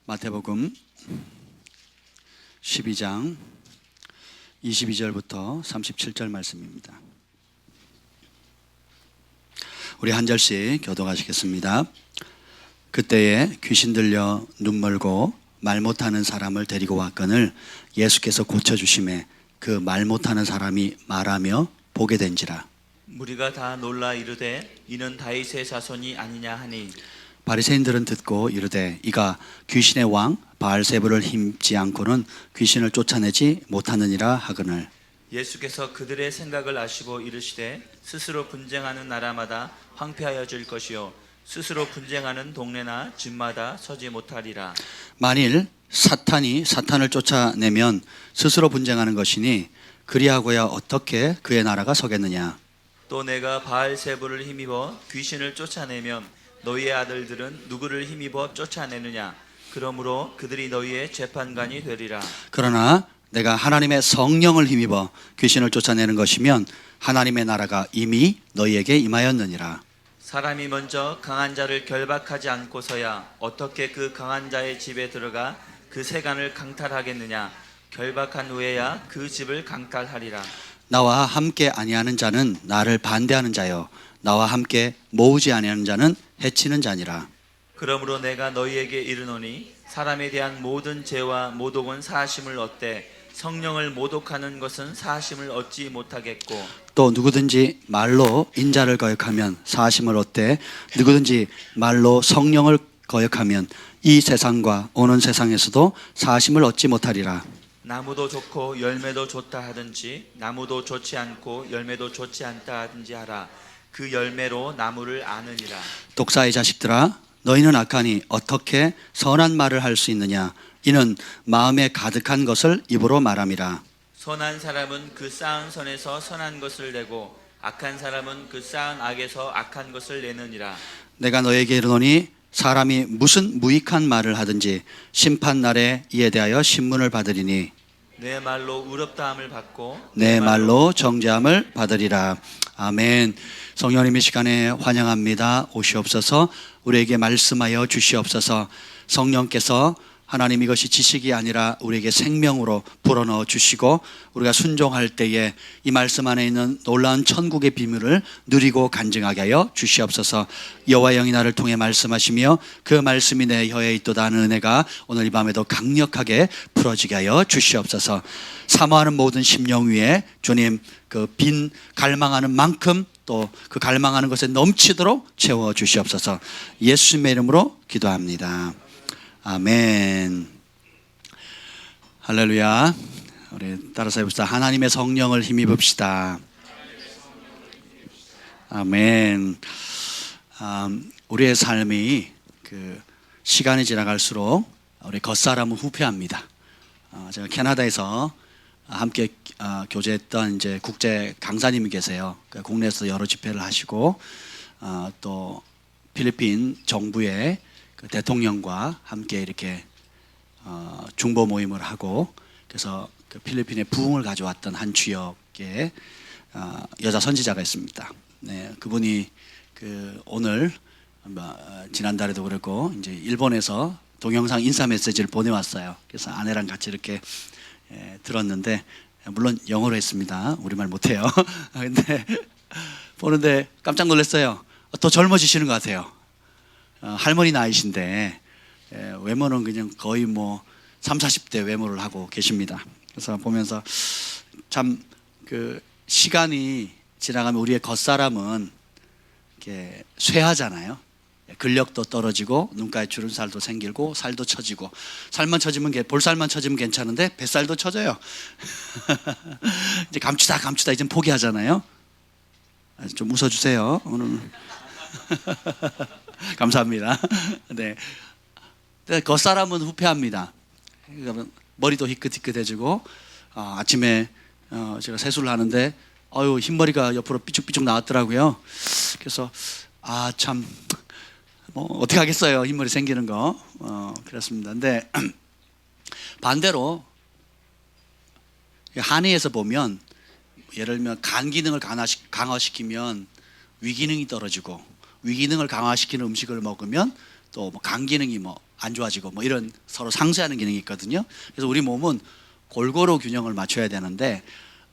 마태복음 12장 22절부터 37절 말씀입니다. 우리 한 절씩 교독하시겠습니다. 그때에 귀신 들려 눈 멀고 말 못하는 사람을 데리고 왔거늘 예수께서 고쳐주심에 그 말 못하는 사람이 말하며 보게 된지라. 무리가 다 놀라 이르되 이는 다윗의 자손이 아니냐 하니 바리새인들은 듣고 이르되 이가 귀신의 왕 바알세불을 힘지 않고는 귀신을 쫓아내지 못하느니라 하거늘. 예수께서 그들의 생각을 아시고 이르시되 스스로 분쟁하는 나라마다 황폐하여질 것이요 스스로 분쟁하는 동네나 집마다 서지 못하리라. 만일 사탄이 사탄을 쫓아내면 스스로 분쟁하는 것이니 그리하고야 어떻게 그의 나라가 서겠느냐. 또 내가 바알세불을 힘입어 귀신을 쫓아내면 너희의 아들들은 누구를 힘입어 쫓아내느냐. 그러므로 그들이 너희의 재판관이 되리라. 그러나 내가 하나님의 성령을 힘입어 귀신을 쫓아내는 것이면 하나님의 나라가 이미 너희에게 임하였느니라. 사람이 먼저 강한 자를 결박하지 않고서야 어떻게 그 강한 자의 집에 들어가 그 세간을 강탈하겠느냐. 결박한 후에야 그 집을 강탈하리라. 나와 함께 아니하는 자는 나를 반대하는 자요 나와 함께 모으지 아니하는 자는 해치는 자니라. 그러므로 내가 너희에게 이르노니 사람에 대한 모든 죄와 모독은 사하심을 얻되 성령을 모독하는 것은 사하심을 얻지 못하겠고 또 누구든지 말로 인자를 거역하면 사하심을 얻되 누구든지 말로 성령을 거역하면 이 세상과 오는 세상에서도 사하심을 얻지 못하리라. 나무도 좋고 열매도 좋다 하든지 나무도 좋지 않고 열매도 좋지 않다 하든지 하라. 그 열매로 나무를 아느니라. 독사의 자식들아 너희는 악하니 어떻게 선한 말을 할 수 있느냐. 이는 마음에 가득한 것을 입으로 말함이라. 선한 사람은 그 쌓은 선에서 선한 것을 내고 악한 사람은 그 쌓은 악에서 악한 것을 내느니라. 내가 너에게 이르노니 사람이 무슨 무익한 말을 하든지 심판 날에 이에 대하여 신문을 받으리니 내 말로 의롭다함을 받고 내 말로 정죄함을 받으리라. 아멘. 성령님 이 시간에 환영합니다. 오시옵소서. 우리에게 말씀하여 주시옵소서. 성령께서 하나님 이것이 지식이 아니라 우리에게 생명으로 불어넣어 주시고 우리가 순종할 때에 이 말씀 안에 있는 놀라운 천국의 비밀을 누리고 간증하게 하여 주시옵소서. 여호와 영이 나를 통해 말씀하시며 그 말씀이 내 혀에 있도다 하는 은혜가 오늘 이 밤에도 강력하게 풀어지게 하여 주시옵소서. 사모하는 모든 심령 위에 주님 그 빈 갈망하는 만큼 또 그 갈망하는 것에 넘치도록 채워 주시옵소서. 예수님의 이름으로 기도합니다. 아멘. 할렐루야. 우리 따라서 해봅시다. 하나님의 성령을 힘입읍시다. 아멘. 우리의 삶이 그 시간이 지나갈수록 우리 겉사람은 후퇴합니다. 제가 캐나다에서 함께 교제했던 이제 국제 강사님이 계세요. 국내에서 여러 집회를 하시고 또 필리핀 정부의 그 대통령과 함께 이렇게 중보 모임을 하고 그래서 그 필리핀에 부흥을 가져왔던 한 주역의 여자 선지자가 있습니다. 네, 그분이 그 오늘 지난달에도 그랬고 이제 일본에서 동영상 인사 메시지를 보내왔어요. 그래서 아내랑 같이 이렇게 들었는데 물론 영어로 했습니다. 우리말 못해요. 근데 보는데 깜짝 놀랐어요. 더 젊어지시는 것 같아요. 할머니 나이신데 외모는 그냥 거의 뭐 30, 40대 외모를 하고 계십니다. 그래서 보면서 참 그 시간이 지나가면 우리의 겉사람은 이렇게 쇠하잖아요. 근력도 떨어지고 눈가에 주름살도 생기고 살도 처지고 살만 처지면 볼살만 처지면 괜찮은데 뱃살도 처져요. 이제 감추다 이제 포기하잖아요. 좀 웃어주세요 오늘. 감사합니다. 네. 겉사람은 후퇴합니다. 머리도 희끗희끗해지고 아침에 제가 세수를 하는데 흰머리가 옆으로 삐죽삐죽 나왔더라고요. 그래서 참 뭐 어떻게 하겠어요. 흰머리 생기는 거. 그렇습니다. 근데 반대로 한의에서 보면 예를 들면 간 기능을 강화시키면 위 기능이 떨어지고 위 기능을 강화시키는 음식을 먹으면 또 뭐 간 기능이 뭐 안 좋아지고 뭐 이런 서로 상쇄하는 기능이 있거든요. 그래서 우리 몸은 골고루 균형을 맞춰야 되는데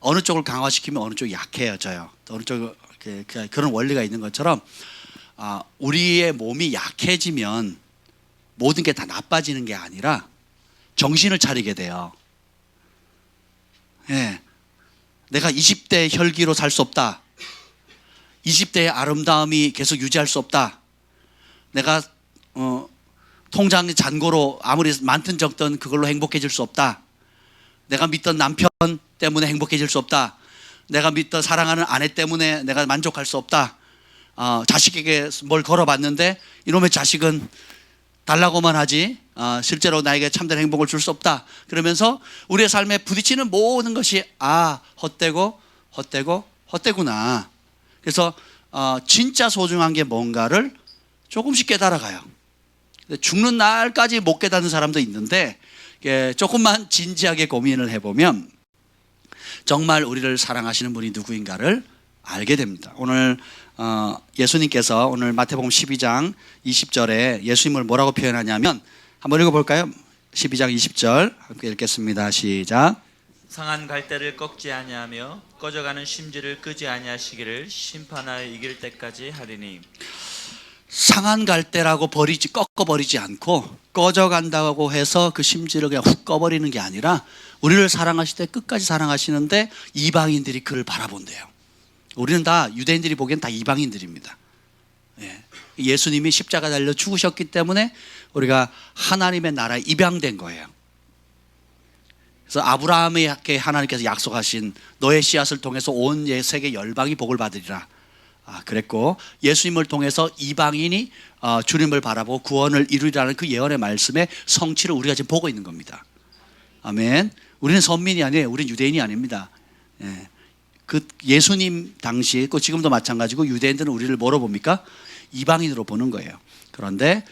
어느 쪽을 강화시키면 어느 쪽이 약해져요. 또 어느 쪽 그런 원리가 있는 것처럼 우리의 몸이 약해지면 모든 게 다 나빠지는 게 아니라 정신을 차리게 돼요. 예. 내가 20대 혈기로 살 수 없다. 20대의 아름다움이 계속 유지할 수 없다. 내가 통장 잔고로 아무리 많든 적든 그걸로 행복해질 수 없다. 내가 믿던 남편 때문에 행복해질 수 없다. 내가 믿던 사랑하는 아내 때문에 내가 만족할 수 없다. 자식에게 뭘 걸어봤는데 이놈의 자식은 달라고만 하지 실제로 나에게 참된 행복을 줄 수 없다. 그러면서 우리의 삶에 부딪히는 모든 것이 헛되구나. 그래서 진짜 소중한 게 뭔가를 조금씩 깨달아가요. 죽는 날까지 못 깨닫는 사람도 있는데 조금만 진지하게 고민을 해보면 정말 우리를 사랑하시는 분이 누구인가를 알게 됩니다. 오늘 예수님께서 오늘 마태복음 12장 20절에 예수님을 뭐라고 표현하냐면 한번 읽어볼까요? 12장 20절 함께 읽겠습니다. 시작. 상한 갈대를 꺾지 아니하며 꺼져가는 심지를 끄지 아니하시기를 심판하여 이길 때까지 하리니. 상한 갈대라고 꺾어버리지 않고 꺼져간다고 해서 그 심지를 그냥 훅 꺼버리는 게 아니라 우리를 사랑하실 때 끝까지 사랑하시는데 이방인들이 그를 바라본대요. 우리는 다 유대인들이 보기엔 다 이방인들입니다. 예수님이 십자가 달려 죽으셨기 때문에 우리가 하나님의 나라에 입양된 거예요. 그래서 아브라함에게 하나님께서 약속하신 너의 씨앗을 통해서 온 세계 열방이 복을 받으리라 그랬고, 예수님을 통해서 이방인이 주님을 바라보고 구원을 이루리라는 그 예언의 말씀의 성취를 우리가 지금 보고 있는 겁니다. 아멘. 우리는 선민이 아니에요. 우리는 유대인이 아닙니다. 그 예수님 당시, 지금도 마찬가지고 유대인들은 우리를 뭐로 봅니까? 이방인으로 보는 거예요. 그런데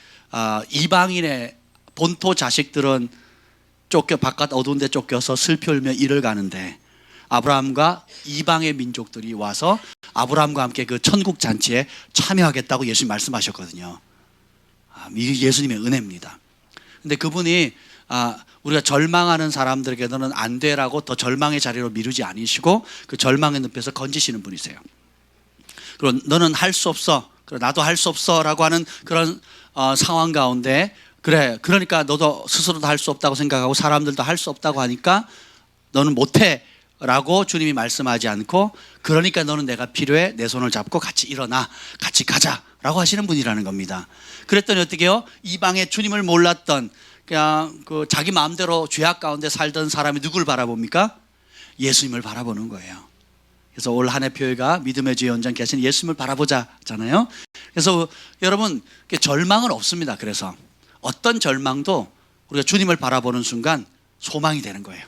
이방인의 본토 자식들은 바깥 어두운 데 쫓겨서 슬피 울며 이를 가는데 아브라함과 이방의 민족들이 와서 아브라함과 함께 그 천국 잔치에 참여하겠다고 예수님 말씀하셨거든요. 이게 예수님의 은혜입니다. 근데 그분이 우리가 절망하는 사람들에게는 안 되라고 더 절망의 자리로 미루지 않으시고 그 절망의 늪에서 건지시는 분이세요. 그리고 너는 할 수 없어, 나도 할 수 없어 라고 하는 그런 상황 가운데 그러니까 너도 스스로도 할 수 없다고 생각하고 사람들도 할 수 없다고 하니까 너는 못해 라고 주님이 말씀하지 않고, 그러니까 너는 내가 필요해, 내 손을 잡고 같이 일어나, 같이 가자 라고 하시는 분이라는 겁니다. 그랬더니 어떻게 해요? 이방의 주님을 몰랐던 그냥 자기 마음대로 죄악 가운데 살던 사람이 누구를 바라봅니까? 예수님을 바라보는 거예요. 그래서 올 한 해 표회가 믿음의 주의 연장 계신 예수님을 바라보자잖아요. 그래서 여러분 절망은 없습니다. 그래서 어떤 절망도 우리가 주님을 바라보는 순간 소망이 되는 거예요.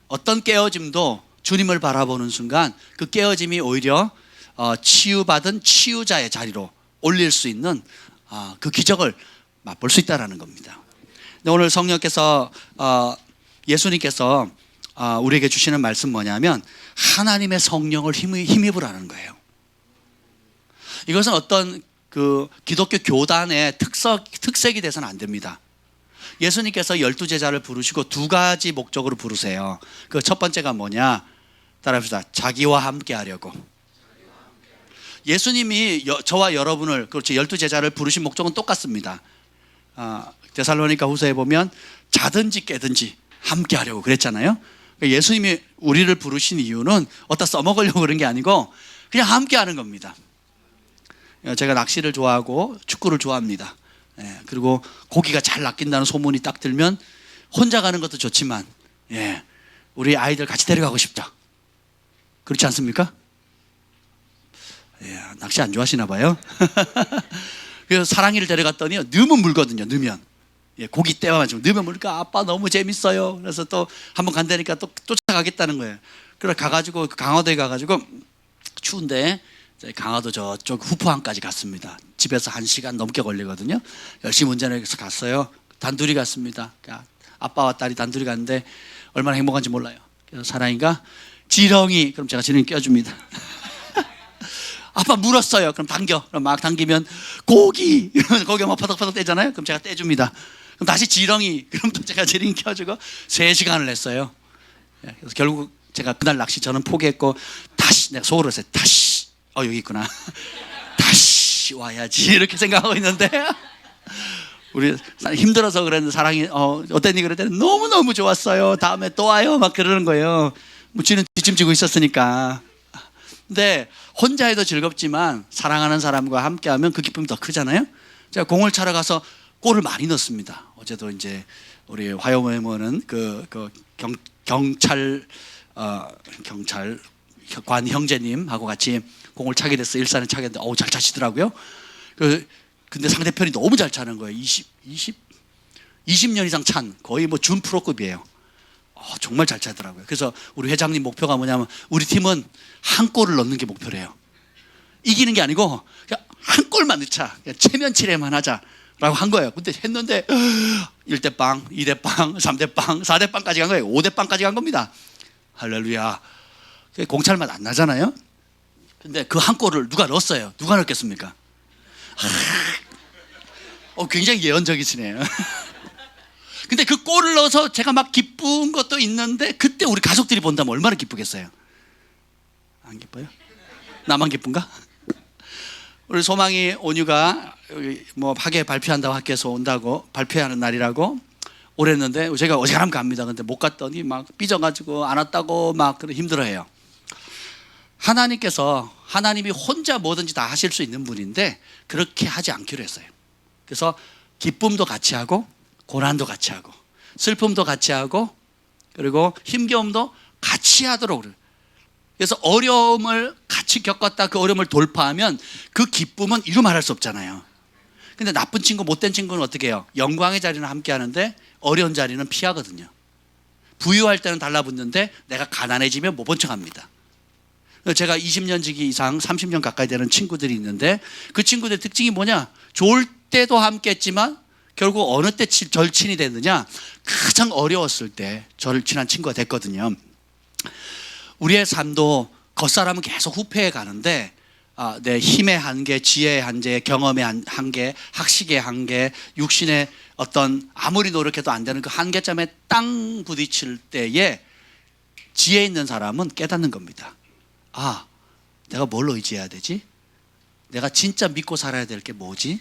어떤 깨어짐도 주님을 바라보는 순간 그 깨어짐이 오히려 치유받은 치유자의 자리로 올릴 수 있는 그 기적을 맛볼 수 있다는 겁니다. 오늘 성령께서 예수님께서 우리에게 주시는 말씀 뭐냐면 하나님의 성령을 힘입으라는 거예요. 이것은 어떤 기독교 교단의 특색이 돼서는 안 됩니다. 예수님께서 12제자를 부르시고 두 가지 목적으로 부르세요. 그 첫 번째가 뭐냐? 따라합시다. 자기와 함께 하려고. 예수님이 저와 여러분을, 그렇죠, 12제자를 부르신 목적은 똑같습니다. 데살로니가 후서에 보면 자든지 깨든지 함께 하려고 그랬잖아요. 예수님이 우리를 부르신 이유는 어디다 써먹으려고 그런 게 아니고 그냥 함께 하는 겁니다. 제가 낚시를 좋아하고 축구를 좋아합니다. 그리고 고기가 잘 낚인다는 소문이 딱 들면 혼자 가는 것도 좋지만 우리 아이들 같이 데려가고 싶죠. 그렇지 않습니까? 낚시 안 좋아하시나 봐요. 그래서 사랑이를 데려갔더니 넣으면 물거든요. 넣으면 고기 떼와만 좀 넣으면 물니까 아빠 너무 재밌어요. 그래서 또 한번 간다니까 또 쫓아가겠다는 거예요. 그래서 가가지고 강화도에 가가지고 추운데 강화도 저쪽 후포항까지 갔습니다. 집에서 1시간 넘게 걸리거든요. 열심히 운전해서 갔어요. 단둘이 갔습니다. 아빠와 딸이 단둘이 갔는데 얼마나 행복한지 몰라요. 그래서 사랑이가 지렁이, 그럼 제가 지렁이 껴줍니다. 아빠 물었어요. 그럼 당겨. 그럼 막 당기면 고기. 고기가 막 퍼덕퍼덕 떼잖아요. 그럼 제가 떼줍니다. 그럼 다시 지렁이. 그럼 또 제가 지렁이 켜주고 3시간을 했어요. 그래서 결국 제가 그날 낚시 저는 포기했고 다시 내가 속으로 했어요. 다시 여기 있구나. 다시 와야지 이렇게 생각하고 있는데 우리 힘들어서 그랬는데 사랑이 어땠니 그랬더니 너무너무 좋았어요. 다음에 또 와요 막 그러는 거예요. 뭐 쥐는 뒷짐지고 있었으니까. 근데 혼자 해도 즐겁지만 사랑하는 사람과 함께하면 그 기쁨이 더 크잖아요. 제가 공을 차러 가서 골을 많이 넣습니다. 어제도 이제 우리 화요모는 경찰관 형제님하고 같이 공을 차게 됐어. 일산에 차게 됐는데 잘 차시더라고요. 근데 상대편이 너무 잘 차는 거예요. 20년 이상 찬 거의 뭐 준 프로급이에요. 정말 잘 차더라고요. 그래서 우리 회장님 목표가 뭐냐면 우리 팀은 한 골을 넣는 게 목표래요. 이기는 게 아니고 그냥 한 골만 넣자. 체면치레만 하자라고 한 거예요. 근데 했는데 1대 빵, 2대 빵, 3대 빵, 4대 빵까지 간 거예요. 5대 빵까지 간 겁니다. 할렐루야. 공찰맛 안 나잖아요. 근데 그 한 골을 누가 넣었어요? 누가 넣겠습니까? 굉장히 예언적이시네요. 근데 그 골을 넣어서 제가 막 기쁜 것도 있는데 그때 우리 가족들이 본다면 얼마나 기쁘겠어요? 안 기뻐요? 나만 기쁜가? 우리 소망이 온유가 뭐 학예 발표한다고 학교에서 온다고 발표하는 날이라고 오랬는데 제가 어지간하면 갑니다. 근데 못 갔더니 막 삐져가지고 안 왔다고 막 힘들어해요. 하나님이 혼자 뭐든지 다 하실 수 있는 분인데 그렇게 하지 않기로 했어요. 그래서 기쁨도 같이 하고 고난도 같이 하고 슬픔도 같이 하고 그리고 힘겨움도 같이 하도록 그래요. 그래서 어려움을 같이 겪었다 그 어려움을 돌파하면 그 기쁨은 이루 말할 수 없잖아요. 근데 나쁜 친구 못된 친구는 어떻게 해요? 영광의 자리는 함께 하는데 어려운 자리는 피하거든요. 부유할 때는 달라붙는데 내가 가난해지면 못 본 척합니다. 제가 20년 지기 이상 30년 가까이 되는 친구들이 있는데 그 친구들의 특징이 뭐냐? 좋을 때도 함께 했지만 결국 어느 때 절친이 됐느냐? 가장 어려웠을 때 절친한 친구가 됐거든요. 우리의 삶도 겉사람은 계속 후퇴해 가는데 내 힘의 한계, 지혜의 한계, 경험의 한계, 학식의 한계, 육신의 어떤 아무리 노력해도 안 되는 그 한계점에 땅 부딪힐 때에 지혜 있는 사람은 깨닫는 겁니다. 내가 뭘 의지해야 되지? 내가 진짜 믿고 살아야 될 게 뭐지?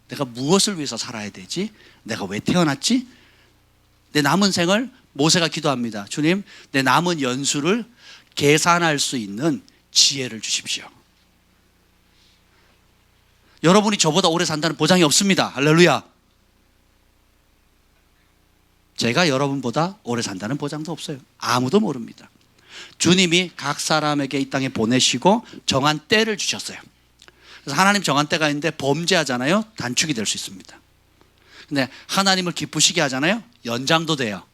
내가 무엇을 위해서 살아야 되지? 내가 왜 태어났지? 내 남은 생을 모세가 기도합니다. 주님, 내 남은 연수를 계산할 수 있는 지혜를 주십시오. 여러분이 저보다 오래 산다는 보장이 없습니다. 할렐루야. 제가 여러분보다 오래 산다는 보장도 없어요. 아무도 모릅니다. 주님이 각 사람에게 이 땅에 보내시고 정한 때를 주셨어요. 그래서 하나님 정한 때가 있는데 범죄하잖아요. 단축이 될 수 있습니다. 근데 하나님을 기쁘시게 하잖아요. 연장도 돼요.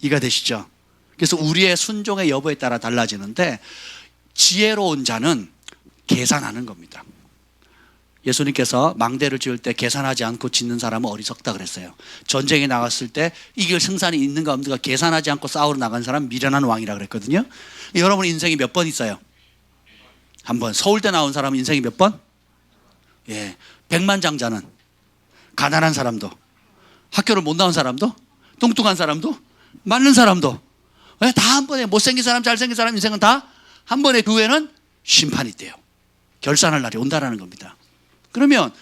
이해가 되시죠? 그래서 우리의 순종의 여부에 따라 달라지는데 지혜로운 자는 계산하는 겁니다. 예수님께서 망대를 지을 때 계산하지 않고 짓는 사람은 어리석다 그랬어요. 전쟁에 나갔을 때 이길 승산이 있는가 없는가 계산하지 않고 싸우러 나간 사람은 미련한 왕이라 그랬거든요. 여러분 인생이 몇 번 있어요? 한 번. 서울대 나온 사람은 인생이 몇 번? 백만장자는 가난한 사람도 학교를 못 나온 사람도 뚱뚱한 사람도 맞는 사람도 다 한 번에 못생긴 사람 잘생긴 사람 인생은 다 한 번에 그 후에는 심판이 있대요. 결산할 날이 온다라는 겁니다. 그러면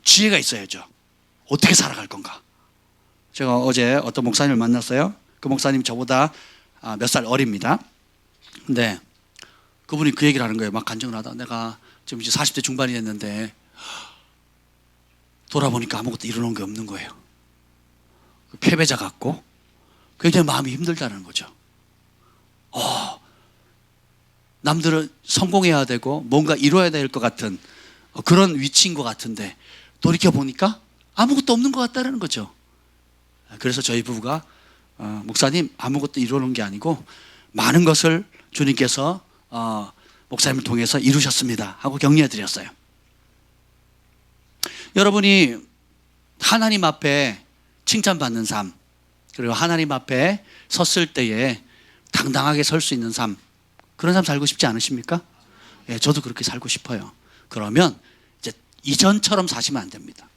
지혜가 있어야죠. 어떻게 살아갈 건가? 제가 어제 어떤 목사님을 만났어요. 그 목사님 저보다 몇 살 어립니다. 근데 그분이 그 얘기를 하는 거예요. 막 간증을 하다 내가 지금 이제 40대 중반이 됐는데 돌아보니까 아무것도 이루는 게 없는 거예요. 패배자 같고 굉장히 마음이 힘들다는 거죠. 남들은 성공해야 되고 뭔가 이루어야 될 것 같은 그런 위치인 것 같은데 돌이켜보니까 아무것도 없는 것 같다는 거죠. 그래서 저희 부부가 목사님 아무것도 이루는 게 아니고 많은 것을 주님께서 목사님을 통해서 이루셨습니다 하고 격려해 드렸어요. 여러분이 하나님 앞에 칭찬받는 삶 그리고 하나님 앞에 섰을 때에 당당하게 설 수 있는 삶 그런 삶 살고 싶지 않으십니까? 예, 저도 그렇게 살고 싶어요. 그러면 이제 이전처럼 사시면 안 됩니다.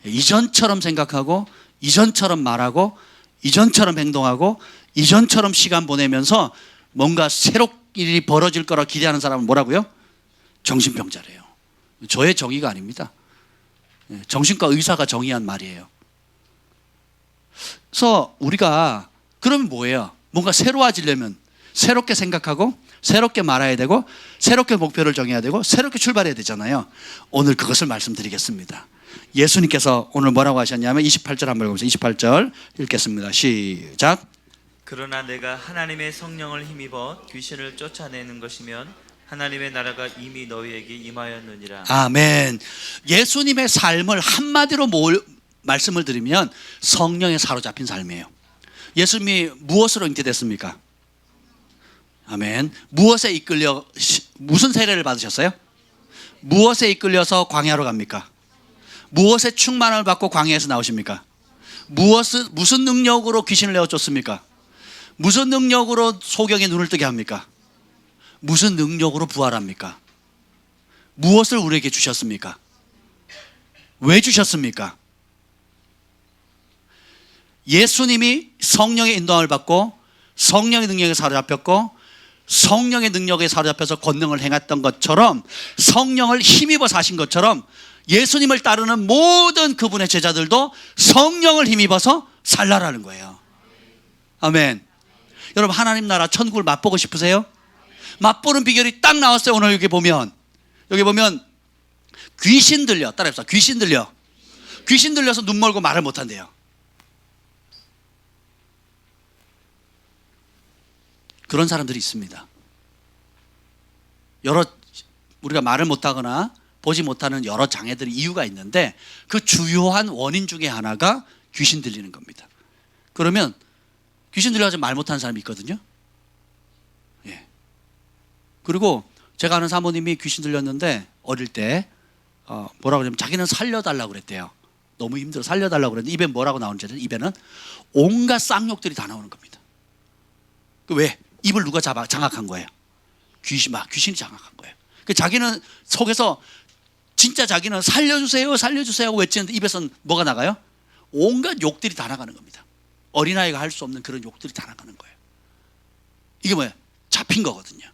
이전처럼 생각하고, 이전처럼 말하고, 이전처럼 행동하고, 이전처럼 시간 보내면서 뭔가 새로운 일이 벌어질 거라 기대하는 사람은 뭐라고요? 정신병자래요. 저의 정의가 아닙니다. 정신과 의사가 정의한 말이에요. 그래서 우리가 그러면 뭐예요? 뭔가 새로워지려면 새롭게 생각하고 새롭게 말해야 되고 새롭게 목표를 정해야 되고 새롭게 출발해야 되잖아요. 오늘 그것을 말씀드리겠습니다. 예수님께서 오늘 뭐라고 하셨냐면 28절 한번 읽어보세요. 28절 읽겠습니다. 시작. 그러나 내가 하나님의 성령을 힘입어 귀신을 쫓아내는 것이면 하나님의 나라가 이미 너희에게 임하였느니라. 아멘. 예수님의 삶을 한마디로 말씀을 드리면 성령에 사로잡힌 삶이에요. 예수님이 무엇으로 잉태됐습니까? 아멘. 무엇에 이끌려 무슨 세례를 받으셨어요? 무엇에 이끌려서 광야로 갑니까? 무엇에 충만을 받고 광야에서 나오십니까? 무슨 능력으로 귀신을 내어쫓습니까? 무슨 능력으로 소경의 눈을 뜨게 합니까? 무슨 능력으로 부활합니까? 무엇을 우리에게 주셨습니까? 왜 주셨습니까? 예수님이 성령의 인도함을 받고 성령의 능력에 사로잡혔고 성령의 능력에 사로잡혀서 권능을 행했던 것처럼 성령을 힘입어 사신 것처럼 예수님을 따르는 모든 그분의 제자들도 성령을 힘입어서 살라라는 거예요. 아멘. 여러분, 하나님 나라 천국을 맛보고 싶으세요? 맛보는 비결이 딱 나왔어요. 오늘 여기 보면 귀신 들려. 따라해보세요. 귀신 들려. 귀신 들려서 눈 멀고 말을 못한대요. 그런 사람들이 있습니다. 우리가 말을 못하거나 보지 못하는 여러 장애들이 이유가 있는데 그 주요한 원인 중에 하나가 귀신 들리는 겁니다. 그러면 귀신 들려가지고 말 못하는 사람이 있거든요. 예. 그리고 제가 아는 사모님이 귀신 들렸는데 어릴 때 뭐라고 그러냐면 자기는 살려달라고 그랬대요. 너무 힘들어 살려달라고 그랬는데 입에 뭐라고 나오는지 입에는 온갖 쌍욕들이 다 나오는 겁니다. 왜? 입을 누가 장악한 거예요? 귀신이 장악한 거예요. 자기는 속에서 진짜 자기는 살려주세요 살려주세요 하고 외치는데 입에서는 뭐가 나가요? 온갖 욕들이 다 나가는 겁니다. 어린아이가 할 수 없는 그런 욕들이 다 나가는 거예요. 이게 뭐예요? 잡힌 거거든요.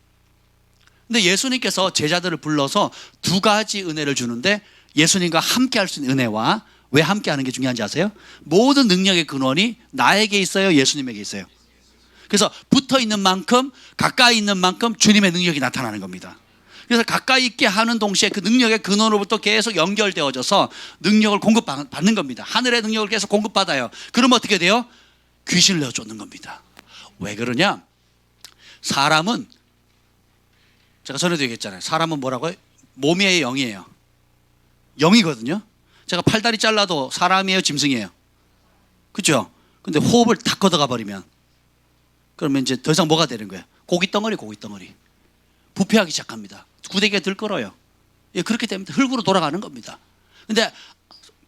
근데 예수님께서 제자들을 불러서 두 가지 은혜를 주는데 예수님과 함께 할 수 있는 은혜와 왜 함께 하는 게 중요한지 아세요? 모든 능력의 근원이 나에게 있어요? 예수님에게 있어요? 그래서 붙어 있는 만큼 가까이 있는 만큼 주님의 능력이 나타나는 겁니다. 그래서 가까이 있게 하는 동시에 그 능력의 근원으로부터 계속 연결되어져서 능력을 공급받는 겁니다. 하늘의 능력을 계속 공급받아요. 그러면 어떻게 돼요? 귀신을 내어쫓는 겁니다. 왜 그러냐? 사람은 제가 전에도 얘기했잖아요. 사람은 뭐라고요? 몸의 영이에요. 영이거든요. 제가 팔다리 잘라도 사람이에요? 짐승이에요? 그렇죠? 근데 호흡을 다 걷어가 버리면 그러면 이제 더 이상 뭐가 되는 거예요? 고깃덩어리. 부패하기 시작합니다. 구데기가 들끓어요. 예, 그렇게 되면 흙으로 돌아가는 겁니다. 근데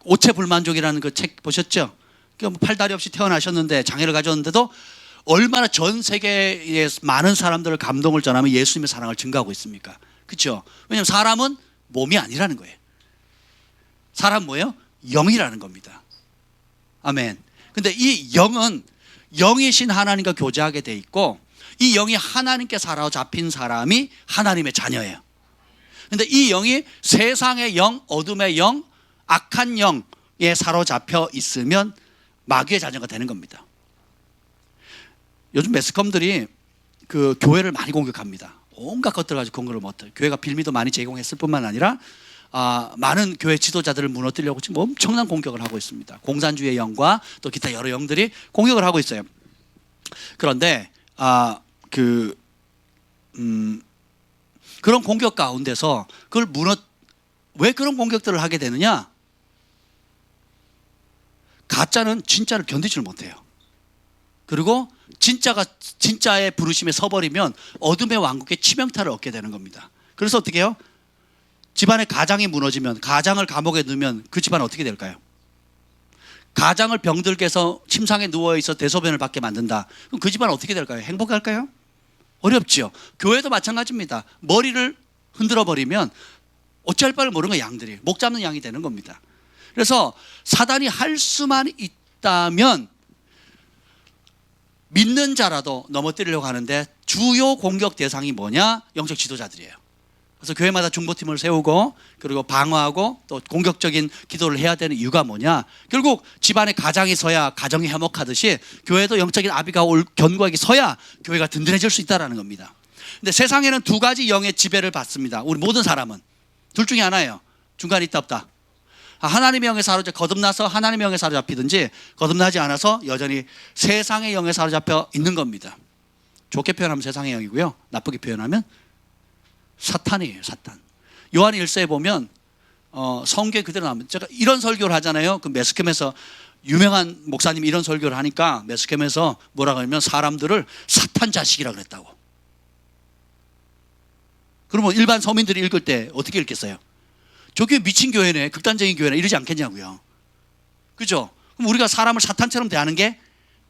오체불만족이라는 그 책 보셨죠? 팔다리 없이 태어나셨는데 장애를 가졌는데도 얼마나 전 세계의 많은 사람들을 감동을 전하며 예수님의 사랑을 증가하고 있습니까? 그렇죠? 왜냐하면 사람은 몸이 아니라는 거예요. 사람 뭐예요? 영이라는 겁니다. 아멘. 근데 이 영은 영이신 하나님과 교제하게 돼 있고 이 영이 하나님께 사로잡힌 사람이 하나님의 자녀예요. 근데 이 영이 세상의 영, 어둠의 영, 악한 영에 사로잡혀 있으면 마귀의 자녀가 되는 겁니다. 요즘 매스컴들이 그 교회를 많이 공격합니다. 온갖 것들 가지고 공격을 못해요. 교회가 빌미도 많이 제공했을 뿐만 아니라 많은 교회 지도자들을 무너뜨리려고 지금 엄청난 공격을 하고 있습니다. 공산주의의 영과 또 기타 여러 영들이 공격을 하고 있어요. 그런데 그런 공격 가운데서 왜 그런 공격들을 하게 되느냐? 가짜는 진짜를 견디질 못해요. 그리고 진짜의 부르심에 서버리면 어둠의 왕국에 치명타를 얻게 되는 겁니다. 그래서 어떻게 해요? 집안의 가장이 무너지면, 가장을 감옥에 넣으면 그 집안 어떻게 될까요? 가장을 병들게 해서 침상에 누워있어 대소변을 받게 만든다. 그럼 그 집안 어떻게 될까요? 행복할까요? 어렵죠. 교회도 마찬가지입니다. 머리를 흔들어 버리면 어찌할 바를 모르는 거예요. 양들이 목 잡는 양이 되는 겁니다. 그래서 사단이 할 수만 있다면 믿는 자라도 넘어뜨리려고 하는데 주요 공격 대상이 뭐냐? 영적 지도자들이에요. 그래서 교회마다 중보팀을 세우고 그리고 방어하고 또 공격적인 기도를 해야 되는 이유가 뭐냐? 결국 집안에 가장이 서야 가정이 화목하듯이 교회도 영적인 아비가 견고하게 서야 교회가 든든해질 수 있다는 겁니다. 근데 세상에는 두 가지 영의 지배를 받습니다. 우리 모든 사람은 둘 중에 하나예요. 중간에 있다 없다. 하나님의 영에 거듭나서 하나님의 영에 사로잡히든지 거듭나지 않아서 여전히 세상의 영에 사로잡혀 있는 겁니다. 좋게 표현하면 세상의 영이고요, 나쁘게 표현하면 사탄이에요. 사탄. 요한 1서에 보면 성경 그대로 나오면, 제가 이런 설교를 하잖아요. 그 매스컴에서 유명한 목사님이 이런 설교를 하니까 매스컴에서 뭐라고 하냐면 사람들을 사탄 자식이라고 그랬다고. 그러면 일반 서민들이 읽을 때 어떻게 읽겠어요? 저 교회 미친 교회네, 극단적인 교회네 이러지 않겠냐고요. 그죠? 그럼 우리가 사람을 사탄처럼 대하는 게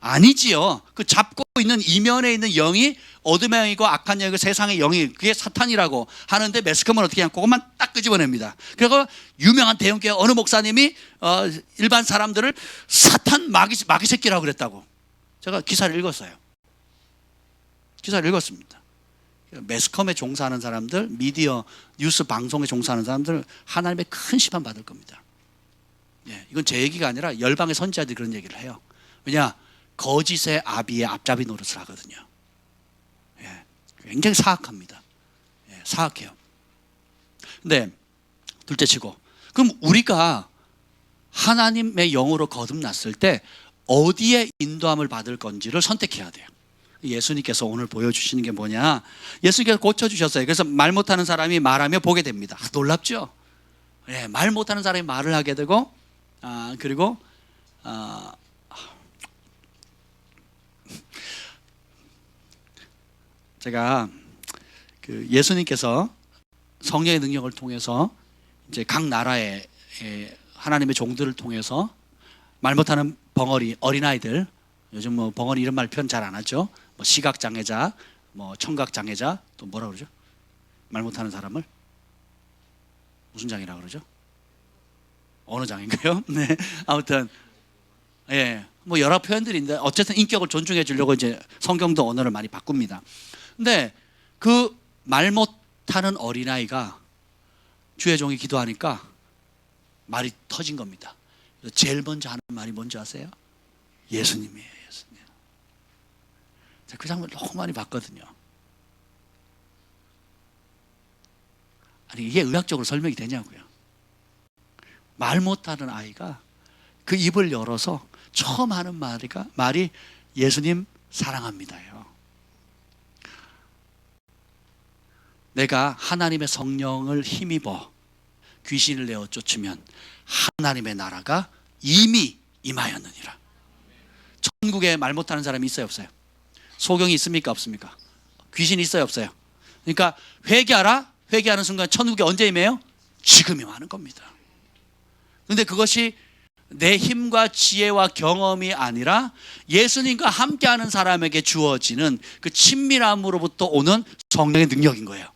아니지요. 그 잡고 있는 이면에 있는 영이 어둠의 영이고 악한 영이고 세상의 영이, 그게 사탄이라고 하는데 매스컴은 어떻게 하냐, 그것만 딱 끄집어냅니다. 그리고 유명한 대형교회 어느 목사님이 일반 사람들을 사탄 마귀 새끼라고 그랬다고. 제가 기사를 읽었어요. 기사를 읽었습니다. 매스컴에 종사하는 사람들, 미디어 뉴스 방송에 종사하는 사람들 하나님의 큰 심판 받을 겁니다. 예, 이건 제 얘기가 아니라 열방의 선지자들이 그런 얘기를 해요. 왜냐? 거짓의 아비의 앞잡이 노릇을 하거든요. 예, 굉장히 사악합니다. 예, 사악해요. 근데 둘째치고, 그럼 우리가 하나님의 영으로 거듭났을 때 어디에 인도함을 받을 건지를 선택해야 돼요. 예수님께서 오늘 보여주시는 게 뭐냐? 예수님께서 고쳐주셨어요. 그래서 말 못하는 사람이 말하며 보게 됩니다. 놀랍죠? 예, 말 못하는 사람이 말을 하게 되고, 그리고 제가 그 예수님께서 성령의 능력을 통해서 이제 각 나라의 하나님의 종들을 통해서 말 못하는 벙어리, 어린아이들, 요즘 뭐 벙어리 이런 말 표현 잘 안 하죠. 뭐 시각장애자, 뭐 청각장애자, 또 뭐라 그러죠? 말 못하는 사람을 무슨 장애라 그러죠? 어느 장애인가요? 네, 아무튼 예, 뭐 여러 표현들인데 어쨌든 인격을 존중해 주려고 이제 성경도 언어를 많이 바꿉니다. 근데 그 말 못하는 어린아이가 주의 종이 기도하니까 말이 터진 겁니다. 제일 먼저 하는 말이 뭔지 아세요? 예수님이에요. 예수님. 제가 그 장면을 너무 많이 봤거든요. 아니, 이게 의학적으로 설명이 되냐고요. 말 못하는 아이가 그 입을 열어서 처음 하는 말이 예수님 사랑합니다요. 내가 하나님의 성령을 힘입어 귀신을 내어 쫓으면 하나님의 나라가 이미 임하였느니라. 천국에 말 못하는 사람이 있어요, 없어요? 소경이 있습니까, 없습니까? 귀신이 있어요, 없어요? 그러니까 회개하라. 회개하는 순간 천국에 언제 임해요? 지금 임하는 겁니다. 그런데 그것이 내 힘과 지혜와 경험이 아니라 예수님과 함께하는 사람에게 주어지는 그 친밀함으로부터 오는 성령의 능력인 거예요.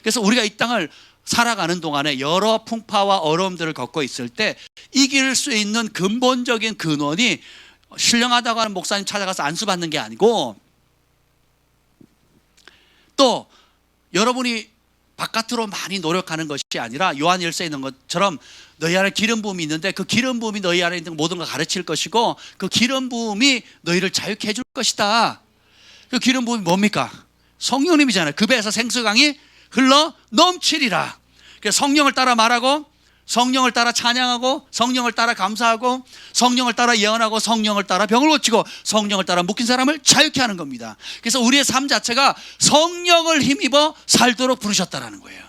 그래서 우리가 이 땅을 살아가는 동안에 여러 풍파와 어려움들을 겪고 있을 때 이길 수 있는 근본적인 근원이 신령하다고 하는 목사님 찾아가서 안수받는 게 아니고, 또 여러분이 바깥으로 많이 노력하는 것이 아니라 요한 1서에 있는 것처럼 너희 안에 기름 부음이 있는데 그 기름 부음이 너희 안에 있는 모든 걸 가르칠 것이고 그 기름 부음이 너희를 자유케 해줄 것이다. 그 기름 부음이 뭡니까? 성령님이잖아요. 그 배에서 생수강이 흘러 넘치리라. 그래서 성령을 따라 말하고, 성령을 따라 찬양하고, 성령을 따라 감사하고, 성령을 따라 예언하고, 성령을 따라 병을 고치고, 성령을 따라 묶인 사람을 자유케 하는 겁니다. 그래서 우리의 삶 자체가 성령을 힘입어 살도록 부르셨다는 거예요.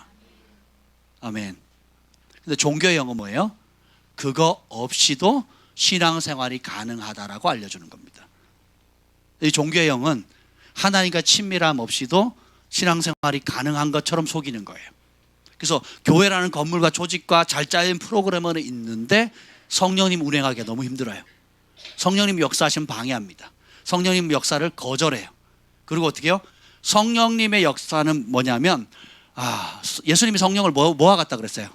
아멘. 근데 종교의 영은 뭐예요? 그거 없이도 신앙생활이 가능하다라고 알려주는 겁니다. 이 종교의 영은 하나님과 친밀함 없이도 신앙생활이 가능한 것처럼 속이는 거예요. 그래서 교회라는 건물과 조직과 잘 짜인 프로그램은 있는데 성령님 운행하기가 너무 힘들어요. 성령님 역사하시면 방해합니다. 성령님 역사를 거절해요. 그리고 어떻게 해요? 성령님의 역사는 뭐냐면 예수님이 성령을 뭐와 같다 그랬어요?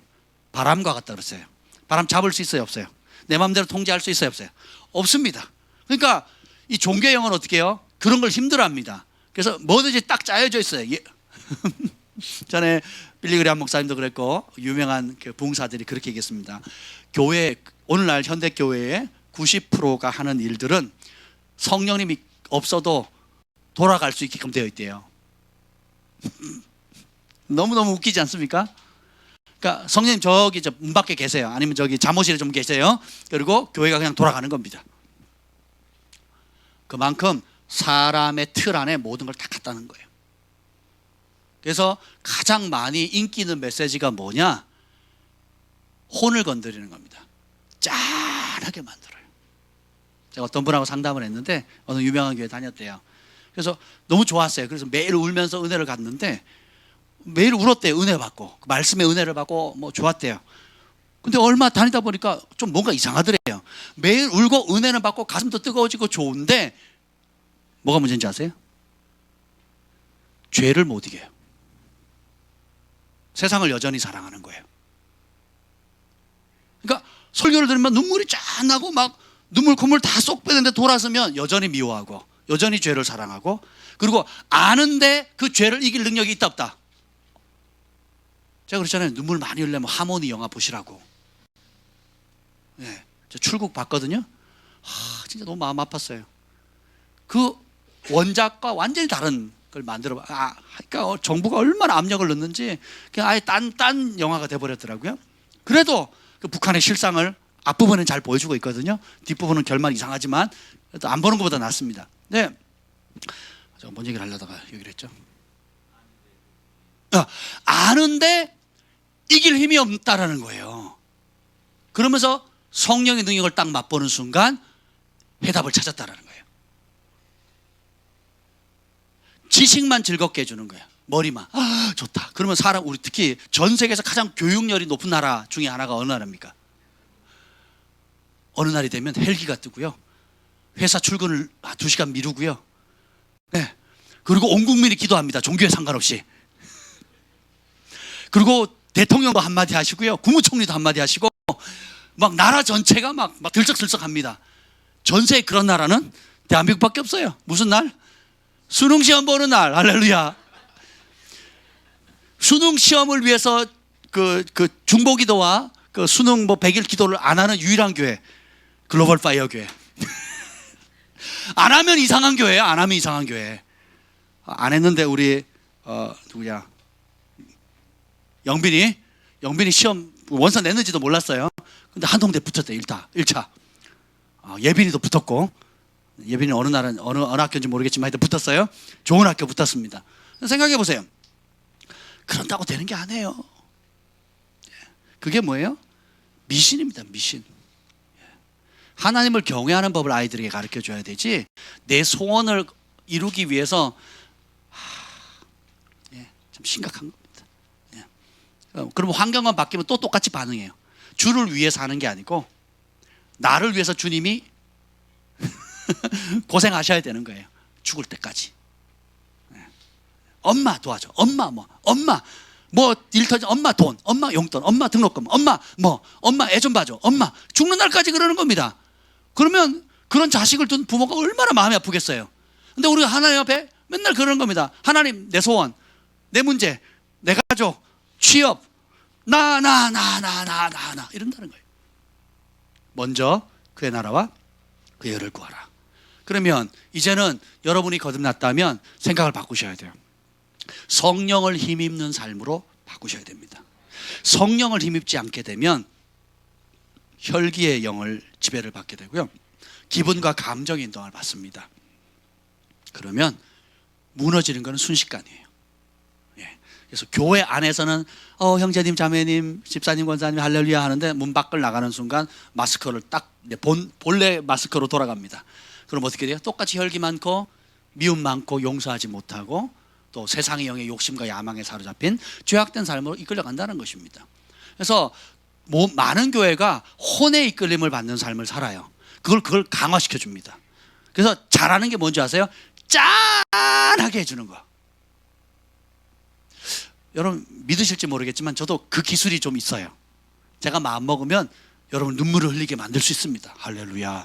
바람과 같다 그랬어요. 바람 잡을 수 있어요, 없어요? 내 마음대로 통제할 수 있어요, 없어요? 없습니다. 그러니까 이 종교의 영은 어떻게 해요? 그런 걸 힘들어합니다. 그래서 뭐든지 딱 짜여져 있어요. 전에 빌리그레암 목사님도 그랬고 유명한 그 부흥사들이 그렇게 얘기했습니다. 교회, 오늘날 현대 교회의 90%가 하는 일들은 성령님이 없어도 돌아갈 수 있게끔 되어 있대요. 너무너무 웃기지 않습니까? 그러니까 성령님 저기 문 밖에 계세요. 아니면 저기 잠옷실에 좀 계세요. 그리고 교회가 그냥 돌아가는 겁니다. 그만큼 사람의 틀 안에 모든 걸 다 갖다는 거예요. 그래서 가장 많이 인기 있는 메시지가 뭐냐? 혼을 건드리는 겁니다. 짠하게 만들어요. 제가 어떤 분하고 상담을 했는데 어느 유명한 교회 다녔대요. 그래서 너무 좋았어요. 그래서 매일 울면서 은혜를 갔는데 매일 울었대요. 은혜 받고 말씀의 은혜를 받고 뭐 좋았대요. 근데 얼마 다니다 보니까 좀 뭔가 이상하더래요. 매일 울고 은혜는 받고 가슴도 뜨거워지고 좋은데 뭐가 문제인지 아세요? 죄를 못 이겨요. 세상을 여전히 사랑하는 거예요. 그러니까 설교를 들으면 눈물이 쫙 나고 막 눈물 콧물 다 쏙 빼는데 돌아서면 여전히 미워하고 여전히 죄를 사랑하고, 그리고 아는데 그 죄를 이길 능력이 있다 없다? 제가 그랬잖아요. 눈물 많이 흘리면 하모니 영화 보시라고. 네, 저 출국 봤거든요. 진짜 너무 마음 아팠어요. 그 원작과 완전히 다른 걸 만들어. 그러니까 정부가 얼마나 압력을 넣는지 그냥 아예 딴 영화가 돼버렸더라고요. 그래도 그 북한의 실상을 앞부분은 잘 보여주고 있거든요. 뒷부분은 결말 이상하지만 그래도 안 보는 것보다 낫습니다. 네, 제가 뭔 얘기를 하려다가 여기를 했죠. 아는데 이길 힘이 없다라는 거예요. 그러면서 성령의 능력을 딱 맛보는 순간 해답을 찾았다라는 거예요. 지식만 즐겁게 해주는 거예요. 머리만 좋다. 그러면 사람, 우리 특히 전 세계에서 가장 교육열이 높은 나라 중에 하나가 어느 나라입니까? 어느 날이 되면 헬기가 뜨고요, 회사 출근을 2시간 미루고요, 네, 그리고 온 국민이 기도합니다. 종교에 상관없이. 그리고 대통령도 한마디 하시고요, 국무총리도 한마디 하시고, 막 나라 전체가 막 들썩들썩합니다. 전세에 그런 나라는 대한민국밖에 없어요. 무슨 날? 수능 시험 보는 날. 할렐루야. 수능 시험을 위해서 그 중보기도와 그 수능 100일 기도를 안 하는 유일한 교회, 글로벌 파이어 교회. 안 하면 이상한 교회야. 안 하면 이상한 교회. 안 했는데 우리 누구야? 영빈이 시험 원서 냈는지도 몰랐어요. 근데 한동대 붙었대. 1차. 예빈이도 붙었고, 예빈이 어느 학교인지 모르겠지만 하여튼 붙었어요. 좋은 학교 붙었습니다. 생각해 보세요. 그런다고 되는 게 아니에요. 그게 뭐예요? 미신입니다. 미신. 하나님을 경외하는 법을 아이들에게 가르쳐 줘야 되지, 내 소원을 이루기 위해서 참 심각한 겁니다. 그럼 환경만 바뀌면 또 똑같이 반응해요. 주를 위해서 하는 게 아니고 나를 위해서 주님이 고생하셔야 되는 거예요. 죽을 때까지. 엄마 도와줘. 엄마 일 터지, 엄마 돈, 엄마 용돈, 엄마 등록금, 엄마 애 좀 봐줘. 엄마 죽는 날까지 그러는 겁니다. 그러면 그런 자식을 둔 부모가 얼마나 마음이 아프겠어요. 근데 우리가 하나님 앞에 맨날 그러는 겁니다. 하나님, 내 소원, 내 문제, 내 가족, 취업, 나 이런다는 거예요. 먼저 그의 나라와 그의 의를 구하라. 그러면 이제는 여러분이 거듭났다면 생각을 바꾸셔야 돼요. 성령을 힘입는 삶으로 바꾸셔야 됩니다. 성령을 힘입지 않게 되면 혈기의 영을 지배를 받게 되고요, 기분과 감정의 인도를 받습니다. 그러면 무너지는 것은 순식간이에요. 그래서 교회 안에서는 형제님, 자매님, 집사님, 권사님 할렐루야 하는데 문 밖을 나가는 순간 마스크를 딱 본래 마스크로 돌아갑니다. 그럼 어떻게 돼요? 똑같이 혈기 많고 미움 많고 용서하지 못하고 또 세상의 영의 욕심과 야망에 사로잡힌 죄악된 삶으로 이끌려간다는 것입니다. 그래서 많은 교회가 혼에 이끌림을 받는 삶을 살아요. 그걸 강화시켜 줍니다. 그래서 잘하는 게 뭔지 아세요? 짠하게 해주는 거. 여러분 믿으실지 모르겠지만 저도 그 기술이 좀 있어요. 제가 마음 먹으면 여러분 눈물을 흘리게 만들 수 있습니다. 할렐루야.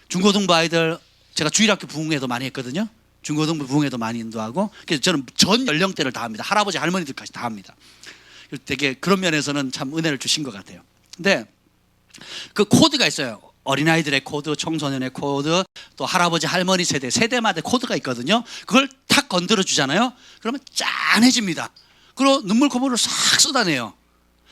중고등부 아이들 제가 주일학교 부흥회도 많이 했거든요. 중고등부 부흥회도 많이 인도하고, 그래서 저는 전 연령대를 다 합니다. 할아버지 할머니들까지 다 합니다. 되게 그런 면에서는 참 은혜를 주신 것 같아요. 근데 그 코드가 있어요. 어린아이들의 코드, 청소년의 코드, 또 할아버지 할머니 세대마다 코드가 있거든요. 그걸 탁 건드려 주잖아요. 그러면 짠해집니다. 그리고 눈물 콧물을 싹 쏟아내요.